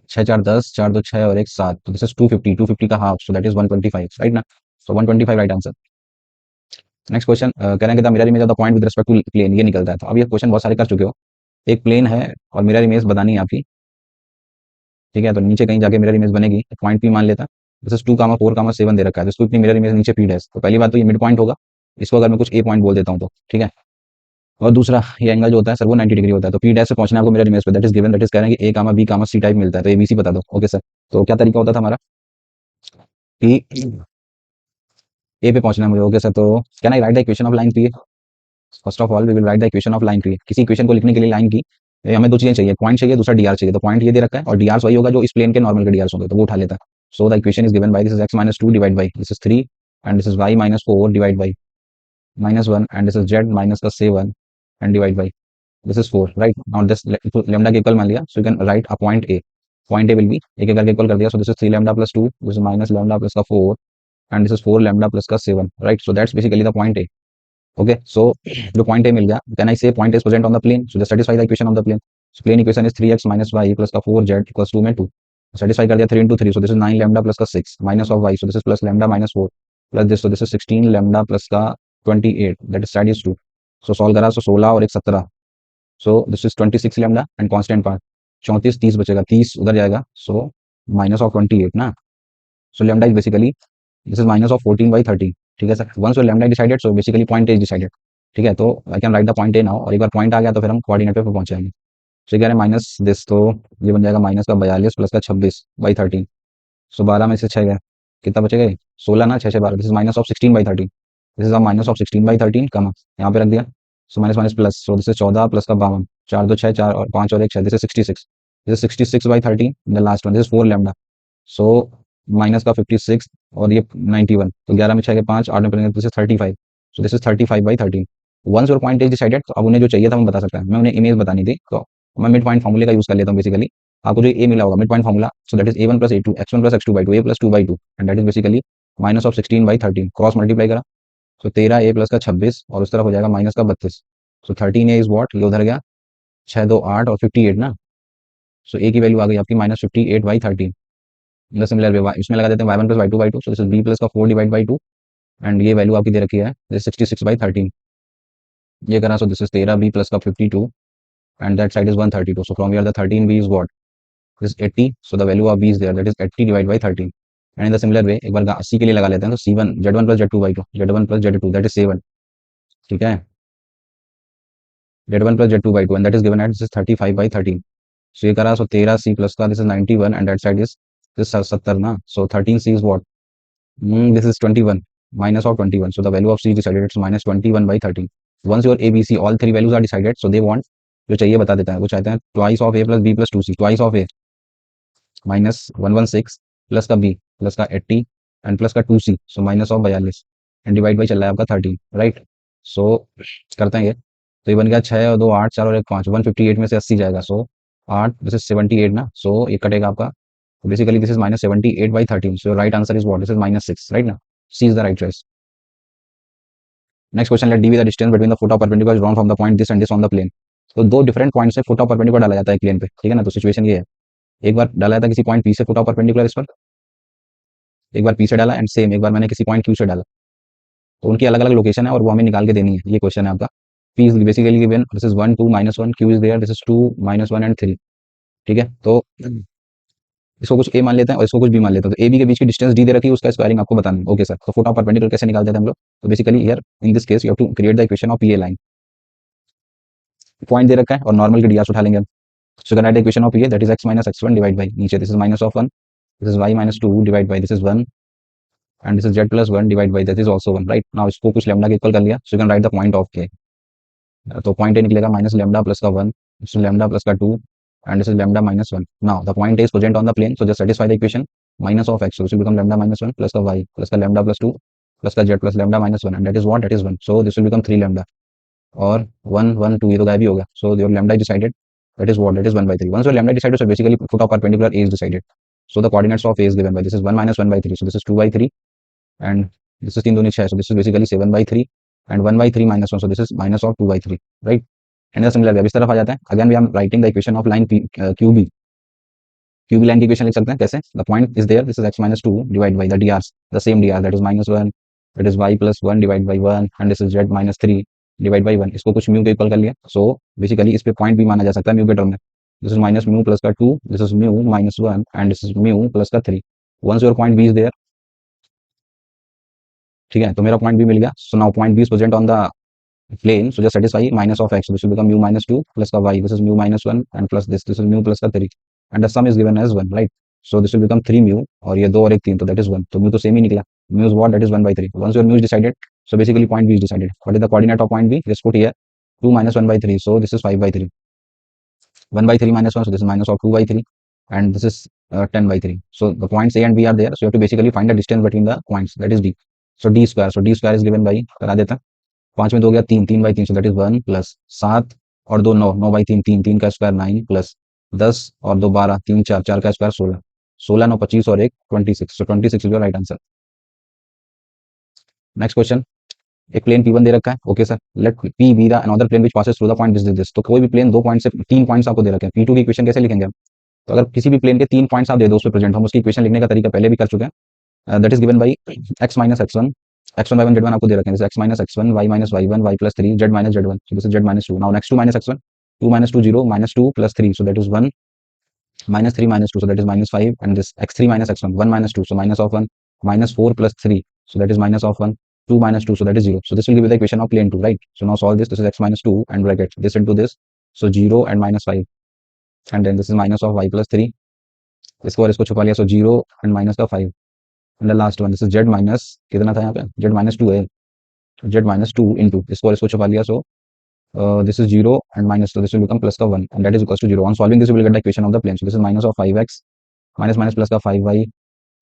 6 4 10, 4 2 6 और 1 7, तो दिस इज 250, 250 का half, so that is 125, right ना? So 125 right answer. Next question कह रहे हैं कि the mirror image of the point with respect to plane, ये निकलता है। तो अब ये क्वेश्चन बहुत सारे कर चुके हो, एक प्लेन है और मिरर इमेज बतानी है आपकी, ठीक है? तो नीचे कहीं जाके मिरर इमेज बनेगी, पॉइंट पी मान लेता है, दिस इज 2, 4, 7 दे रखा है, तो इसको इतनी मिरर इमेज नीचे पी डैश, तो पहली बात तो ये मिड पॉइंट होगा, इसको अगर मैं कुछ ए पॉइंट बोल देता हूँ तो ठीक है। और दूसरा ये एंगल जो होता है सर वो 90 डिग्री होता है, तो पी डैश से पहुंचना है आपको मिरर इमेज पे, that is given, that is कह रहे हैं कि ए, बी, सी टाइप मिलता है, तो एबीसी बता दो। ओके सर, तो क्या तरीका होता था हमारा कि ए पे पहुंचना है मुझे। ओके सर, तो can I write the equation of line P? First of all we will write the equation of line P. किसी इक्वेशन को लिखने के लिए लाइन की हमें दो चीजें चाहिए, पॉइंट चाहिए, दूसरा डीआर चाहिए। तो पॉइंट ये दे रखा है और डीआर वही होगा जो इस प्लेन के नॉर्मल के डीआर होंगे, तो वो उठा लेता है। So the equation is given bye this is x-2 divide by this is 3 and this is y-4 divide by -1 and this is z minus का 7 and divide by this is 4, right? Now this lambda के equal मान लिया, सो you can right a point A. Point A will be, एक एक करके equal कर दिया, so this is 3 lambda plus 2, this is minus lambda plus का 4 and this is 4 lambda plus का 7, right? So that's basically the point A. Okay, so जो point A मिल गया, can I say point is present on the plane, so just satisfy the equation of the plane. So plane equation is 3x minus y plus का 4z equals 2 में 2, satisfy कर दिया 3 × 3, so this is 9 lambda plus का 6 minus of y, so this is plus lambda minus 4 plus this, so this is 16 lambda plus का 28, that is side is 2। So solve करा, सो 16 और 1 17, सो this is 26 lambda and constant part 34, 30 बचेगा, 30 उधर जाएगा, so minus of 28 ना। So lambda is basically this is minus of 14/30, ठीक है sir? Once your lambda decided, so basically point is decided, ठीक है? तो I can write the point A now, और एक बार पॉइंट आ गया तो फिर हम कोऑर्डिनेट पे पहुंच जाएंगे। तो कह रहे हैं माइनस दिस, तो ये बन जाएगा माइनस का 42 प्लस का 26/13, सो 12 में से 6 गया, कितना बचेगा? 16 ना, 6 से 12, this is minus of 16/13, this is minus of 16/13 कमा यहाँ पे रख दिया, so minus minus plus, so this is 14 plus का 52, 4 2 6 4 और 5 और 1 6, this is 66, this is 66/13, the last one this is 4 lambda, so minus का 56 और ये 91, तो 11 में 6 के 5, 8 में पड़ेंगे, this is 35, so this is 35/13। Once your point is decided, तो अब उन्हें जो चाहिए था मैं बता सकता है, मैं उन्हें इमेज बतानी थी, तो मैं मिड पॉइंट फॉर्मूले का यूज कर लेता हूँ। बेसिकली आपको जो ए मिला होगा mid point formula, so that is a1 + a2 x1 + x2/2 a + 2/2 and that is basically minus of 16/13, cross multiply करा, सो 13 a प्लस का 26 और उस तरफ हो जाएगा माइनस का 32। सो 13 a इज वॉट, ये उधर गया, 6 2 8 और 58 ना। सो a की वैल्यू आ गई आपकी -58/13। इन द सिमिलर वे इसमें लगा देते हैं y1 + y2/2। So this is b plus का 4 डिवाइड बाई 2 एंड ये वैल्यू आपकी दे रखी है 66/13। ये करा, so this is 13b plus का 52 and that side is 132. So from here the 13b is what? This is 80. So the value of b is there, that is 80 divided by 13. And in the similar way एक बार c के लिए लगा लेते हैं, तो c1 z1 plus z2/2, z1 plus z2, that is 7। ठीक है, z1 plus z2/2 and that is given at this is 35/13। so ये करा, so 13c plus का this is 91 and that side is this 70 ना। so 13c is what? This is 21 minus of 21, so the value of c is decided, it's -21/13। once your a b c all three values are decided, so they want, जो चाहिए बता देता है, वो चाहते हैं twice of a plus b plus 2c, twice of a -116 plus का b plus का 80 एंड प्लस का 2c, so minus of 42 and divide by चल रहा है आपका 13, राइट। सो करते हैं ये, तो ये बन गया 6 और 2 8, 4 और 1 5, 158 में से 80 जाएगा, सो 8 दिस इज 78 ना। सो ये कटेगा आपका, basically this is -78/13। So right answer is what, this is -6, right ना। C is the right choice. Next question, let D be the distance between the foot of perpendicular drawn from the point this and this on the plane. तो दो different point से foot of perpendicular डाला जाता है plane पे, ठीक है ना। तो सिचुएशन ये है, एक बार डाला था किसी पॉइंट पी से फुट ऑफ परपेंडिकुलर इस पर, एक बार पी से डाला एंड सेम एक बार मैंने किसी पॉइंट क्यू से डाला, तो उनकी अलग अलग लोकेशन है और वो हमें निकाल के देनी है। ये क्वेश्चन है आपका। P is basically given, this is 1 2 -1, Q is there, this is 2 -1 and 3। ठीक है, तो इसको कुछ ए मान लेते हैं और इसको कुछ बी मान लेते हैं। तो ए बी के बीच की डिस्टेंस डी दे रखी है, उसका स्क्वायरिंग आपको बताना है। ओके सर, तो फुट ऑफ परपेंडिकुलर कैसे निकालते हैं हम लोग? तो basically here in this case you have to create the equation of P A line. Point दे रखा है और नॉर्मल के डीआर उठा लेंगे हम। So can write equation of P A, that is x - x1 divide by, नीचे this is -1, this is y - 2 divide by, this is 1 and this is z + 1 divide by, that is also 1, right. Now इसको कुछ lambda के equal कर लिया, सो you can write the point of के। तो point A निकलेगा -λ plus का 1, this is λ plus का 2 and this is λ minus 1. Now the point is present on the plane, so just satisfy the equation minus of x, so this will become λ minus 1 plus the y plus the λ plus 2 plus the z plus λ minus 1 and that is what, that is 1, so this will become 3 λ और 1 1 2, ये तो गायब ही हो गया। so your λ is decided, that is what, that is 1/3। once your λ is decided, so basically foot of perpendicular a is decided, so the coordinates of a is given by, this is 1 minus 1/3, so this is 2/3 and this is 3 दूनी 6, so this is basically 7/3 and 1/3 minus 1, so this is minus of 2/3, right। And similar way अब इस तरफ आ जाते हैं, again we are writing the equation of line QB. QB line की equation लिख सकते हैं कैसे? The point is there, this is x - 2 divide by the drs, the same dr, that is -1, that is y + 1 divide by 1 and this is z - 3 divide by 1। इसको कुछ mu के equal कर लिया, सो बेसिकली इस पे point भी माना जा सकता है म्यू के टर्म में। दिस इज -μ प्लस का 2, this is mu -1 and this is mu plus का 3। Once your point B is there, ठीक है, तो मेरा पॉइंट बी मिल गया। So now point B is present on the plane, so just satisfy minus of x, so this will become μ - 2 plus का y, this is μ - 1 and plus this is μ plus का 3 and the sum is given as 1, right। so this will become 3 μ और ये 2 और 1 3, तो that is 1, तो μ तो same ही निकला। μ is what, that is 1/3। once your μ is decided, so basically point b is decided। what is the coordinate of point b? just put here 2 minus 1/3, so this is 5/3, 1/3 minus 1, so this is minus of 2/3 and this is 10/3। so the points a and b are there, so you have to basically find the distance between the points, that is d। so d square, so d square is given by, करा देता है, 5 में 2 गया 3, 3/3, सो that is 1 plus 7 और 2 9, 9/3 3, 3 का square 9 plus 10 और 2 12, 3 4, 4 का square 16, 16 9 25 और 1 26, so 26 is your right answer. Next question, एक प्लेन P1 दे रखा है। Okay sir, let P be the another plane which passes through the point this. तो कोई भी प्लेन दो पॉइंट से तीन पॉइंट्स आपको दे रखे हैं, P2 की इक्वेशन कैसे लिखेंगे हम? तो अगर किसी भी प्लेन के तीन पॉइंट्स आप दे दो उस पे प्रेजेंट, हम उसकी इक्वेशन लिखने का तरीका पहले भी कर चुके हैं। That is given by x - x1, x1 y1 z1 आपको दे रखे हैं, जैसे x - x1 y - y1 y + 3 z - z1, so this is z - 2। now next 2 - x1, 2 - 2 0 -2 + 3, so that is 1 -3 - 2, so that is -5 and this x3 - x1 1 - 2, so minus of 1 -4 + 3, so that is minus of 1 2 - 2, so that is 0। so this will give you the equation of plane 2, right। so now solve this, this is x - 2 and bracket this into this, so 0 and -5 and then this is minus of y + 3, इसको और इसको छुपा लिया, so 0 and minus का 5 and the last one this is z minus, कितना था यहाँ पे, z - 2 है, z - 2 into इसको और इसको छुपा लिया, so this is 0 and minus, so this will become plus का 1 and that is equals to 0। on solving this you will get the equation of the plane, so this is minus of 5x minus minus plus का 5y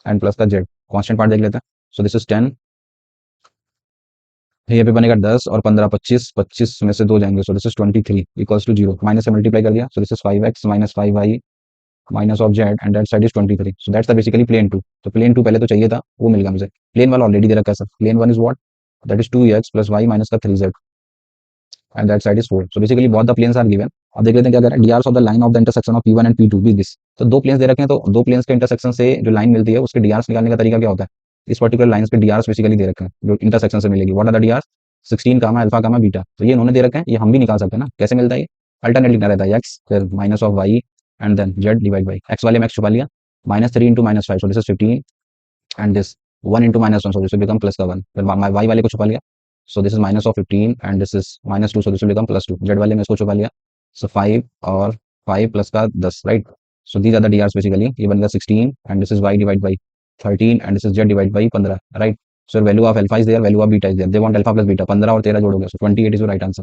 and plus का z। constant part देख लेते हैं, so this is 10, ये पे बनेगा 10 और 15 25, 25 में से 2 जाएंगे, so this is 23 equals to 0। Minus से मल्टीप्लाई कर दिया, so this is 5x minus 5y minus of z and that side is 23, so that's the basically plane 2। तो plane 2 पहले तो चाहिए था, वो मिल गया मुझे। plane 1 ऑलरेडी दे रखा है सर, plane 1 is what, that is 2x plus y minus का 3z and that side is 4। So basically both the planes are given. अब देख लेते हैं क्या कह रहा है, DRs of the line of the intersection of P1 and P2 with this. तो दो प्लेन्स दे रखे हैं, तो दो प्लेन्स के इंटरसेक्शन से जो लाइन मिलती है उसके डीआरस निकालने का तरीका क्या होता है। इस पर्टिकुलर लाइंस के डीआरस बेसिकली दे रखे हैं जो इंटरसेक्शन से मिलेगी। What are the DRs, 16 comma alpha comma beta. तो ये इन्होंने दे रखे हैं, ये हम भी निकाल सकते हैं ना। कैसे मिलता है ये, अल्टरनेट लिखना रहता है, एक्स फिर minus of y and then z divide by x वाले में एक्स छुपा लिया, -3 into -5 so this is 15 and this 1 into -1 so this will become plus का 1, फिर वाई वाले को छुपा लिया, so this is minus of 15 and this is -2 so this will become +2। Z वाले में इसको छुपा लिया, सो 5 और 5 प्लस का 10 right. So these are the DRs basically. ये बन गया 16 and this is y divide by 13 and this is z divide by 15 right. So value of alpha is there, value of beta is there, they want alpha plus beta, 15 और 13 जोड़ोगे so 28 is your right answer.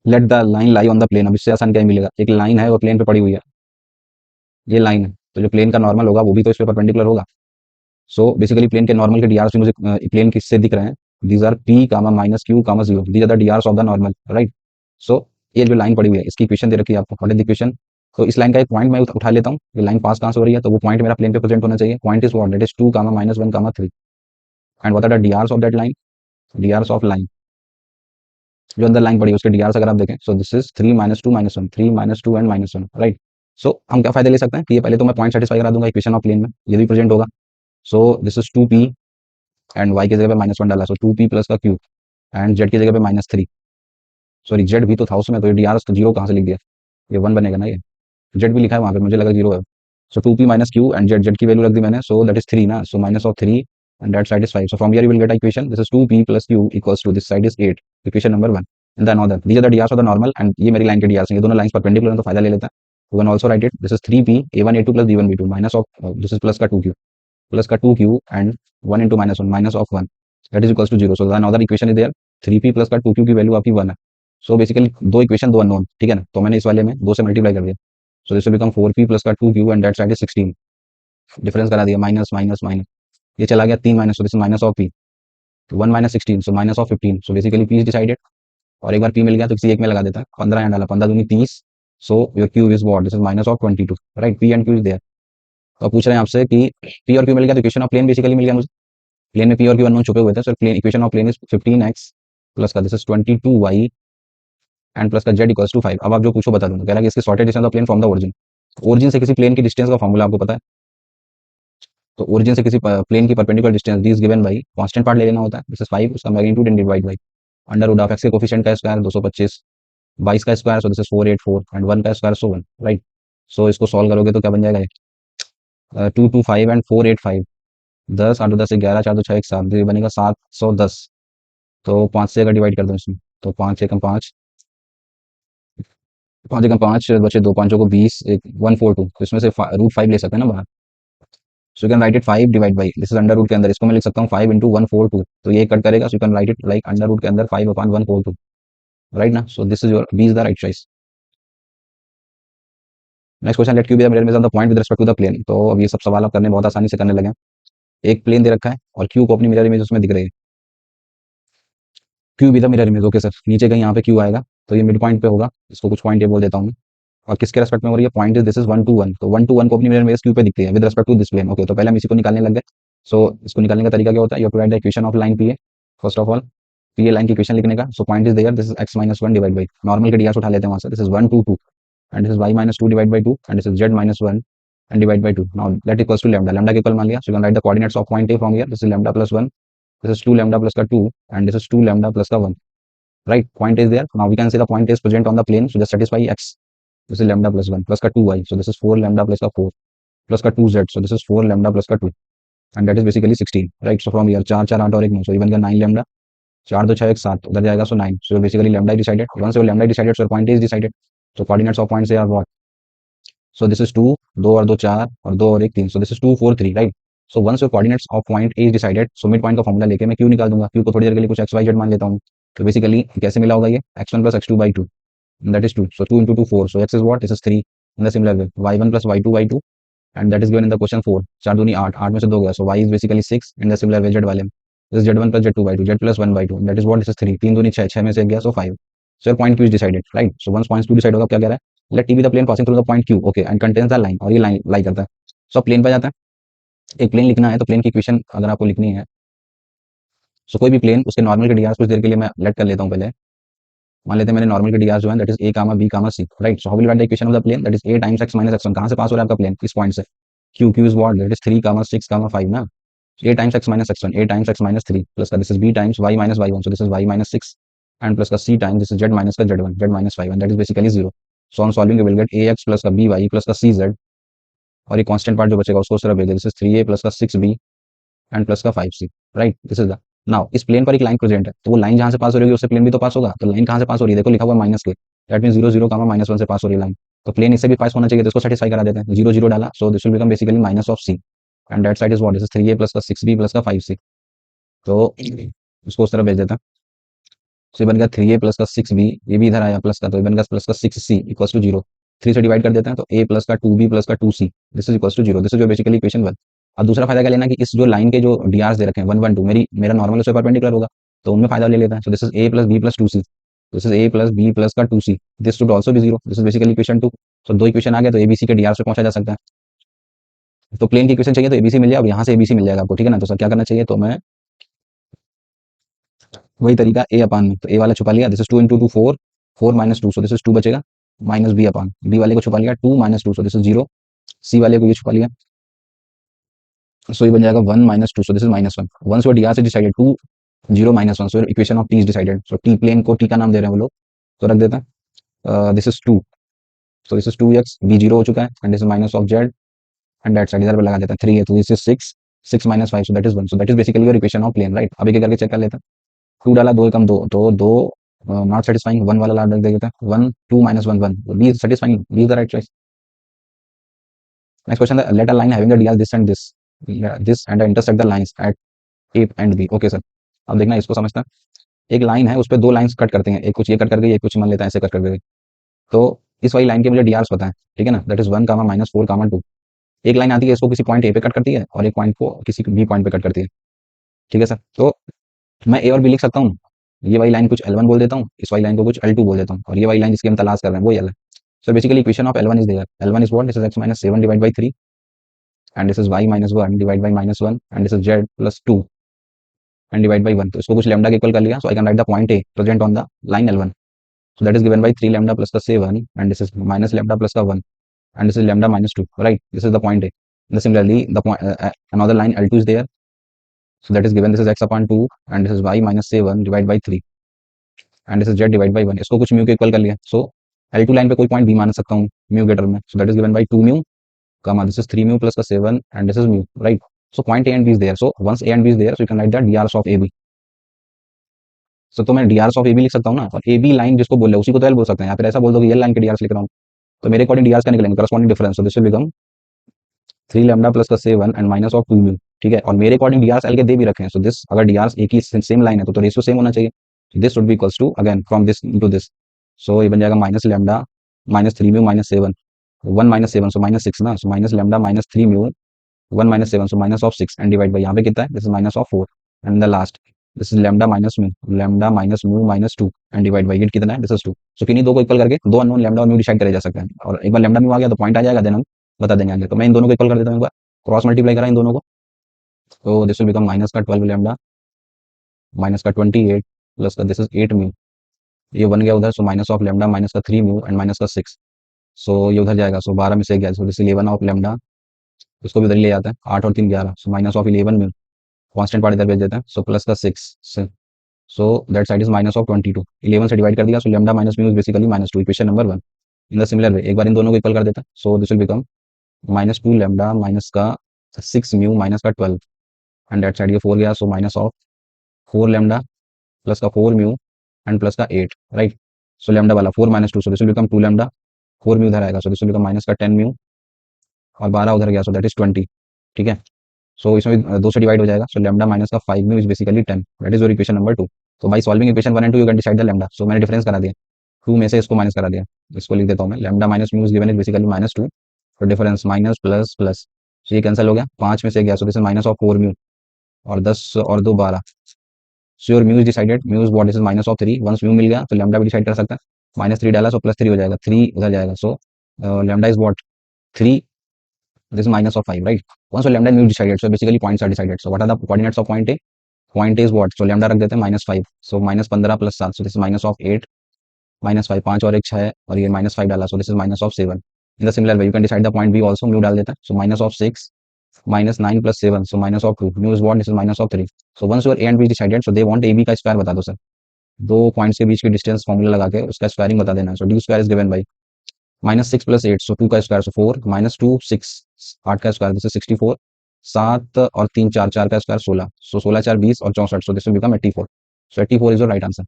Let the line lie on the plane. अब इससे आसान क्या ही मिलेगा, एक line है और प्लेन पे पड़ी हुई है, ये लाइन है तो जो प्लेन का नॉर्मल होगा वो भी तो इस पे परपेंडिकुलर होगा। सो बेसिकली प्लेन के नॉर्मल के डीआरस मुझे प्लेन किससे दिख रहे हैं, these are P comma minus Q comma zero, these are the DRs of the normal right. So ये जो लाइन पड़ी हुई है इसकी इक्वेशन दे रखी है आपको, व्हाट इज द इक्वेशन। तो इस लाइन का एक पॉइंट मैं उठा लेता हूँ, ये लाइन पास कहाँ से हो रही है, तो वो पॉइंट मेरा प्लेन पे प्रेजेंट होना चाहिए। Point is what, that is 2 comma -1 comma 3 and what are the DRs of that line, DRs of line जो अंदर लाइन पड़ी है उसके डीआरस अगर आप देखें, so this is 3 -2 -1, 3 -2 and -1 right. So हम क्या फायदे ले सकते हैं कि ये पहले तो मैं पॉइंट सेटिस्फाई करा दूंगा इक्वेशन ऑफ प्लेन में, ये भी प्रेजेंट होगा। सो this is 2p and y की जगह पे -1 डाला, सो 2p प्लस का q एंड z की जगह पे -3, सॉरी z भी तो था उसमें, तो ये डीआरएस तो जीरो कहाँ से लिख दिया, ये 1 बनेगा ना, ये z भी लिखा है वहाँ पे, मुझे लगा जीरो है। So 2p minus q and z की वैल्यू रख दी मैंने, सो दैट इज 3 ना, so minus of 3 and that side is 5। So from here you will get equation, this is 2p plus q equals to this side is 8, equation number 1। And then another, these are the DRs of the normal and ये मेरी line के DRS हैं, ये दोनों lines perpendicular हैं तो फायदा ले लेते हैं। You can also write it, this is 3p a1 a2 plus b1 b2 minus of this is plus का 2q and 1 into -1 minus of 1 that is equals to 0। So the another equation is there, 3p plus का 2q की value आपकी 1 है। So basically दो equation दो unknown, ठीक है ना, तो मैंने इस वाले में 2 से मल्टीप्लाई कर दिया, so this will become 4p plus का 2q and that side is 16, difference करा दिया माइनस माइनस माइनस, ये चला गया 3 minus, so this is minus of p, 1 minus 16 so minus of 15। So basically p is decided, और एक बार p मिल गया तो किसी एक में लगा देता है, 15 यहाँ डाला, 15 दूनी 30, so your q is what, this is minus of 22 right, p and q is there. तो पूछ रहे हैं आपसे कि p और q मिल गया तो इक्वेशन ऑफ प्लेन बेसिकली मिल गया मुझे, प्लेन में p और q अननोन छुपे हुए थे, so plane equation of plane is 15x plus का this is 22y and plus का z इक्वल्स टू 5। अब आप जो पूछो बता दूंगा, कह रहा है कि इसके shortest distance of plane from the origin, origin से किसी प्लेन की डिस्टेंस का फॉर्मूला आपको पता है, तो ओरिजिन से किसी प्लेन की perpendicular distance D is given by constant part ले लेना होता है, दिस इज 5, उसका magnitude and divide by under root of x के कोफिशिएंट का स्क्वायर 225, 22 का square so this is 484 and 1 का स्क्वायर सो 1 राइट। सो इसको सॉल्व करोगे तो क्या बन जाएगा, 225 एंड 485, 10 8 10 11 4 2 6 1 7, ये बनेगा 710। तो 5 से अगर डिवाइड कर दो इसमें, तो 5 एकम 5, 5 एकम 5 बचे 2 पाँचों को 20, एक 142, तो इसमें से रूट 5 ले सकते हैं ना बाहर, so you can write it 5 divide by this is under root के अंदर, इसको मैं लिख सकता हूँ 5 इंटू 142, तो ये कट करेगा, so you can write it like under root के अंदर 5 अपॉन 142 राइट ना। So this is your B is the right choice. Next question, let Q be the mirror image of the point with respect to the plane. तो अब ये सब सवाल आप करने बहुत आसानी से करने लगे हैं। एक प्लेन दे रखा है और क्यू को अपनी मिरर इमेज उसमें दिख रही है, Q be the mirror image, okay sir, नीचे कहीं यहाँ पे क्यू आएगा तो ये मिड पॉइंट पे होगा, इसको कुछ पॉइंट ये बोल देता हूँ मैं। और किसके रेस्पेक्ट में हो रही है, point is this is 1 to 1, तो 1 to 1 को अपनी मिरर इमेज क्यू पे दिखती है with respect to this plane, okay. तो पहले हम इसी को निकालने लग गए। सो इसको निकालने का तरीका क्या होता है, you have to write the equation of line P A, first of all P A line की इक्वेशन लिखने का। So point is there, this is x minus 1 divide by normal के डीआर उठा लेते हैं वहाँ से, this is 1 2 2 and this is y minus 2 divide by 2 and this is z minus 1 and divide by 2, now that equals to lambda, lambda के equal मान लिया, so you can write the coordinates of point A from here, this is lambda plus 1, this is 2 lambda plus का 2 and this is 2 lambda plus का 1 right, point is there, now we can say the point is present on the plane, so just satisfy x, this is lambda plus 1 plus का 2y, so this is 4 lambda plus का 4 plus का 2z, so this is 4 lambda plus का 2 and that is basically 16 right। So from here 4 4 8 और 1 9, so even का 9 lambda, 4 2 6 1 7 उधर जाएगा, so 9, so basically lambda is decided, once your lambda is decided, so point is decided, so coordinates of point से are what, so this is 2 2 और 2 4 और 2 और 1 3, so this is 2 4 3 right। so once your coordinates of point A is decided, so mid point का formula लेके मैं q निकाल दूंगा, q को थोड़ी देर के लिए कुछ x y z मान लेता हूँ, तो बेसिकली कैसे मिला होगा ये x1 plus x2 by 2 that is 2, so 2 into 2 4, so x is what, this is 3 in the similar way, y1 plus y2 by 2 and that is given in the question 4, 4 दूनी 8, 8 में से 2 गया, so y is basically 6 in the similar way z वाले में, this is z1 plus z2 by 2, z plus 1 by 2 that is what, this is 3, 3 दूनी 6, 6 में से 1 गया, so 5, so your point q is decided right। so once point q decide होगा, क्या कह रहा है, let t be the plane passing through the point q, okay, and contains the line, और ये लाइन लाई करता है। so प्लेन पे जाता है, एक प्लेन लिखना है तो प्लेन की इक्वेशन अगर आपको लिखनी है सो कोई भी प्लेन उसके नॉर्मल के डीआर कुछ देर के लिए मैं लेट कर लेता हूँ पहले। मान लेते हैं मैंने नॉर्मल के डीआर जो है that is A comma B comma C, right. So how will write the equation of the plane that is A times x minus x one. कहाँ से पास हो रहा है आपका प्लेन, इस पॉइंट से। Q is what, that is 3 कामा 6 कामा 5 ना। a times x minus x1, a times x minus 3 plus का this is b times y minus y1, so this is y minus 6 and plus का c times this is z minus का z1, z minus 5 and that is basically 0. So on solving you will get ax plus का by plus का cz और ये constant part जो बचेगा उसको उस तरफ भेज दे, this is 3a plus का 6b and plus का 5c, right. This is the now इस प्लेन पर एक लाइन प्रेजेंट है, तो वो लाइन जहां से पास हो रही है उससे प्लेन भी तो पास होगा। तो लाइन कहां से पास हो रही है, देखो लिखा हुआ माइनस के, दैट मीन 0 0 कामा -1 से पास हो रही है लाइन। तो प्लेन इससे भी पास होना चाहिए, तो इसको सेटिस्फाई करा देते हैं। 0 0 डाला, so this will become basically minus of c and that side is what, this is 3a plus का 6b plus का 5c। तो इसको उस तरफ भेज देता है। तो ये बन गया 3a plus का 6b, ये भी इधर आया प्लस का, तो ये बन गया प्लस का 6c इक्वल्स टू 0। 3 से डिवाइड कर देते हैं तो a plus का 2b plus का 2c this is equals to 0। This is जो बेसिकली इक्वेशन 1। अब दूसरा फायदा क्या लेना कि इस जो लाइन के जो डीआर दे रखे हैं 1 1 2 मेरा नॉर्मल उससे परपेंडिकुलर होगा, तो उनमें फायदा ले लेते हैं। So this is a plus b plus 2c, this is a plus b plus का 2c, this should also be 0। This is basically equation 2। सो दो इक्वेशन आ गए तो abc के डीआर से पहुंचा जा सकता है। तो प्लेन की इक्वेशन चाहिए तो abc मिल जाए, अब यहाँ से abc मिल जाएगा आपको, ठीक है ना। तो सर क्या करना चाहिए, तो मैं वही तरीका ए अपान में, तो ए वाला छुपा लिया, this is 2 into 2 4, 4 minus 2, so this is 2 बचेगा, माइनस बी अपान बी वाले को छुपा लिया 2 माइनस 2, सो दिस इज 0। सी वाले को ये छुपा लिया, सो ये बन जाएगा 1 minus 2, so this is minus 1। Once your DR से decided 2 0 minus 1, so equation of T is decided. So T plane को टी का नाम दे रहे हैं वो लोग, तो रख देते हैं this is 2, so this is 2x, B 0 हो चुका है and this is minus of z and that side इधर पे लगा देते हैं 3 है, तो this is 6, 6 minus 5, so that is 1। So that is basically your equation of plane, right. अब एक एक करके चेक कर लेते हैं। 2 डाला, 2 कम 2, तो 2 नॉट सेटिस्फाइंग, 1 वाला लाड रख देते हैं, 1 2 minus 1 1, B satisfying, B is the right choice. Next question, let a line having the DR this and this and intersect the lines at A and B, okay sir. अब देखना इसको समझता है। एक लाइन है उस पर दो लाइंस कट करते हैं, एक कुछ ये कट कर गई, एक कुछ मान लेता है ऐसे कट कर गई। तो इस वाली लाइन के मुझे डीआर पता है, ठीक है ना, दैट इज 1 कामा -4 कामा 2। एक लाइन आती है इसको किसी पॉइंट ए पे कट करती है और एक पॉइंट को किसी बी पॉइंट पे कट करती है, ठीक है सर। तो मैं ए और बी लिख सकता हूँ, ये वाली लाइन कुछ L1 बोल देता हूँ, इस वाली लाइन को कुछ L2 बोल देता हूँ, और ये वाली लाइन जिसकी हम तलाश कर रहे हैं वो L है। So basically equation of L1 is there, L1 is what, this is x minus 7 divide by 3 and this is y minus 1 divide by -1 and this is z plus 2 and divide by 1। तो इसको कुछ lambda के equal कर लिया, so I can write the point A present on the line L1, so that is given by 3 lambda plus the 7 and this is minus lambda plus the 1 and this is lambda minus 2, right. This is the point A. And similarly the point another line L2 is there, so that is given, this is x upon 2 and this is y minus 7 divided by 3 and this is z divided by 1। इसको कुछ mu के equal कर लिया, so L2 line पे कोई point b मान सकता हूँ म्यू के टर्म में, so that is given by 2 mu comma this is 3 mu plus the 7 and this is mu, right. So point A and B is there, so once A and B is there, so you can write the DRs of AB। तो मैं D R of A B लिख सकता हूँ ना, और ए B line जिसको बोल रहे हैं उसी को तो एल बोल सकते हैं, या फिर ऐसा बोल दो कि एल लाइन के डीआर लिख रहा हूँ, तो मेरे अकॉर्डिंग डीआर का निकलेंगे करस्पॉन्डिंग डिफरेंस, तो this will become 3 lambda plus का 7 एंड माइनस ऑफ 2 म्यू, ठीक है। और मेरे अकॉर्डिंग डीआर एल के दे भी रखे हैं, सो दिस अगर डीआर एक ही सेम लाइन है तो रेशियो सेम होना चाहिए, this should be equals to again from this to this, so ये बन जाएगा minus lambda minus 3 mu minus 7, 1 minus 7 so minus 6 ना, so minus lambda minus 3 mu 1 minus 7 so minus of 6 and divide by यहाँ पे कितना है, this is minus of 4 and the last this is lambda minus mu minus 2 and divide by it कितना है, this is 2। सो किन्हीं दो को equal करके दो अननोन लैम्डा और म्यू डिसाइड करे जा सकते हैं, और एक बार लैम्डा म्यू आ गया तो पॉइंट आ जाएगा, देन हम बता देंगे आगे। तो मैं इन दोनों को इक्वल कर देता हूँ, एक बार क्रॉस मल्टीप्लाई करा इन दोनों को, तो दिस विल बिकम माइनस का 12 लैम्डा माइनस का 28 प्लस का दिस इज 8 म्यू, ये बन गया उधर, सो माइनस ऑफ लैम्डा माइनस का 3 म्यू एंड माइनस का 6, सो ये उधर जाएगा, सो 12 में से गया, सो दिस 11 ऑफ लैम्डा, उसको भी उधर ही ले जाता है, 8 और 3 11, सो minus of 11 mu, constant part इधर भेज देते हैं, सो प्लस का 6, सो that side is minus of 22, 11 से डिवाइड कर दिया, सो lambda minus mu is basically -2, equation number 1। In the similar वे एक बार इन दोनों को इक्वल कर देता है, so this will become -2 lambda minus का 6 म्यू माइनस का 12 एंड दैट साइड ये 4 गया, सो माइनस ऑफ 4 लैम्डा प्लस का 4 म्यू एंड प्लस का 8, राइट। सो लैम्डा वाला 4 minus 2, so this will become 2 lambda, 4 mu इधर आएगा, सो दिस विल बिकम माइनस का 10 म्यू और 12 उधर गया, सो दैट इज 20, ठीक है। सो इसमें 2 से डिवाइड हो जाएगा, सो लैम्डा माइनस का 5 mu is basically 10, that is your equation number 2। तो by solving equation 1 and 2 you can decide the lambda, so मैंने डिफरेंस करा दिया, 2 में से इसको माइनस करा दिया, इसको लिख देता हूँ मैं, lambda minus mu is given is basically -2, तो डिफरेंस माइनस प्लस प्लस, तो ये कैंसिल हो गया, 5 में से गया, सो this is minus of 4 mu और 10 और 2 12, so your mu is decided, mu is what, this is minus of 3, once mu मिल गया तो लैम्डा भी डिसाइड कर सकता है, -3 डाला, सो +3 हो जाएगा, 3 उधर जाएगा, सो lambda is what 3, this is minus of 5, right. Once your lambda and mu decided, so basically points are decided. So what are the coordinates of point A? Point is what, so lambda रख देते हैं -5, सो -15 + 7, so this is -8 -5, 5 और 1 6, और ये -5 डाला, so this is -7। In the similar way you can decide the point B also, mu डाल देते हैं, सो -6 -9 + 7, सो -2, mu is what, this is -3। So once your A and B decided, so they want A B का square बता दो sir, दो points के बीच की डिस्टेंस फॉर्मूला लगा के उसका स्क्वायरिंग बता देना है। So D square is given by -6 + 8, so 2 का स्क्वायर, सो 4 -2 6, 8 का स्क्वायर, दिस इज 64, 7 और 3 4, 4 का स्क्वायर 16, सो 16 4 20 और 64, सो this will become 84। So 84 is your right answer.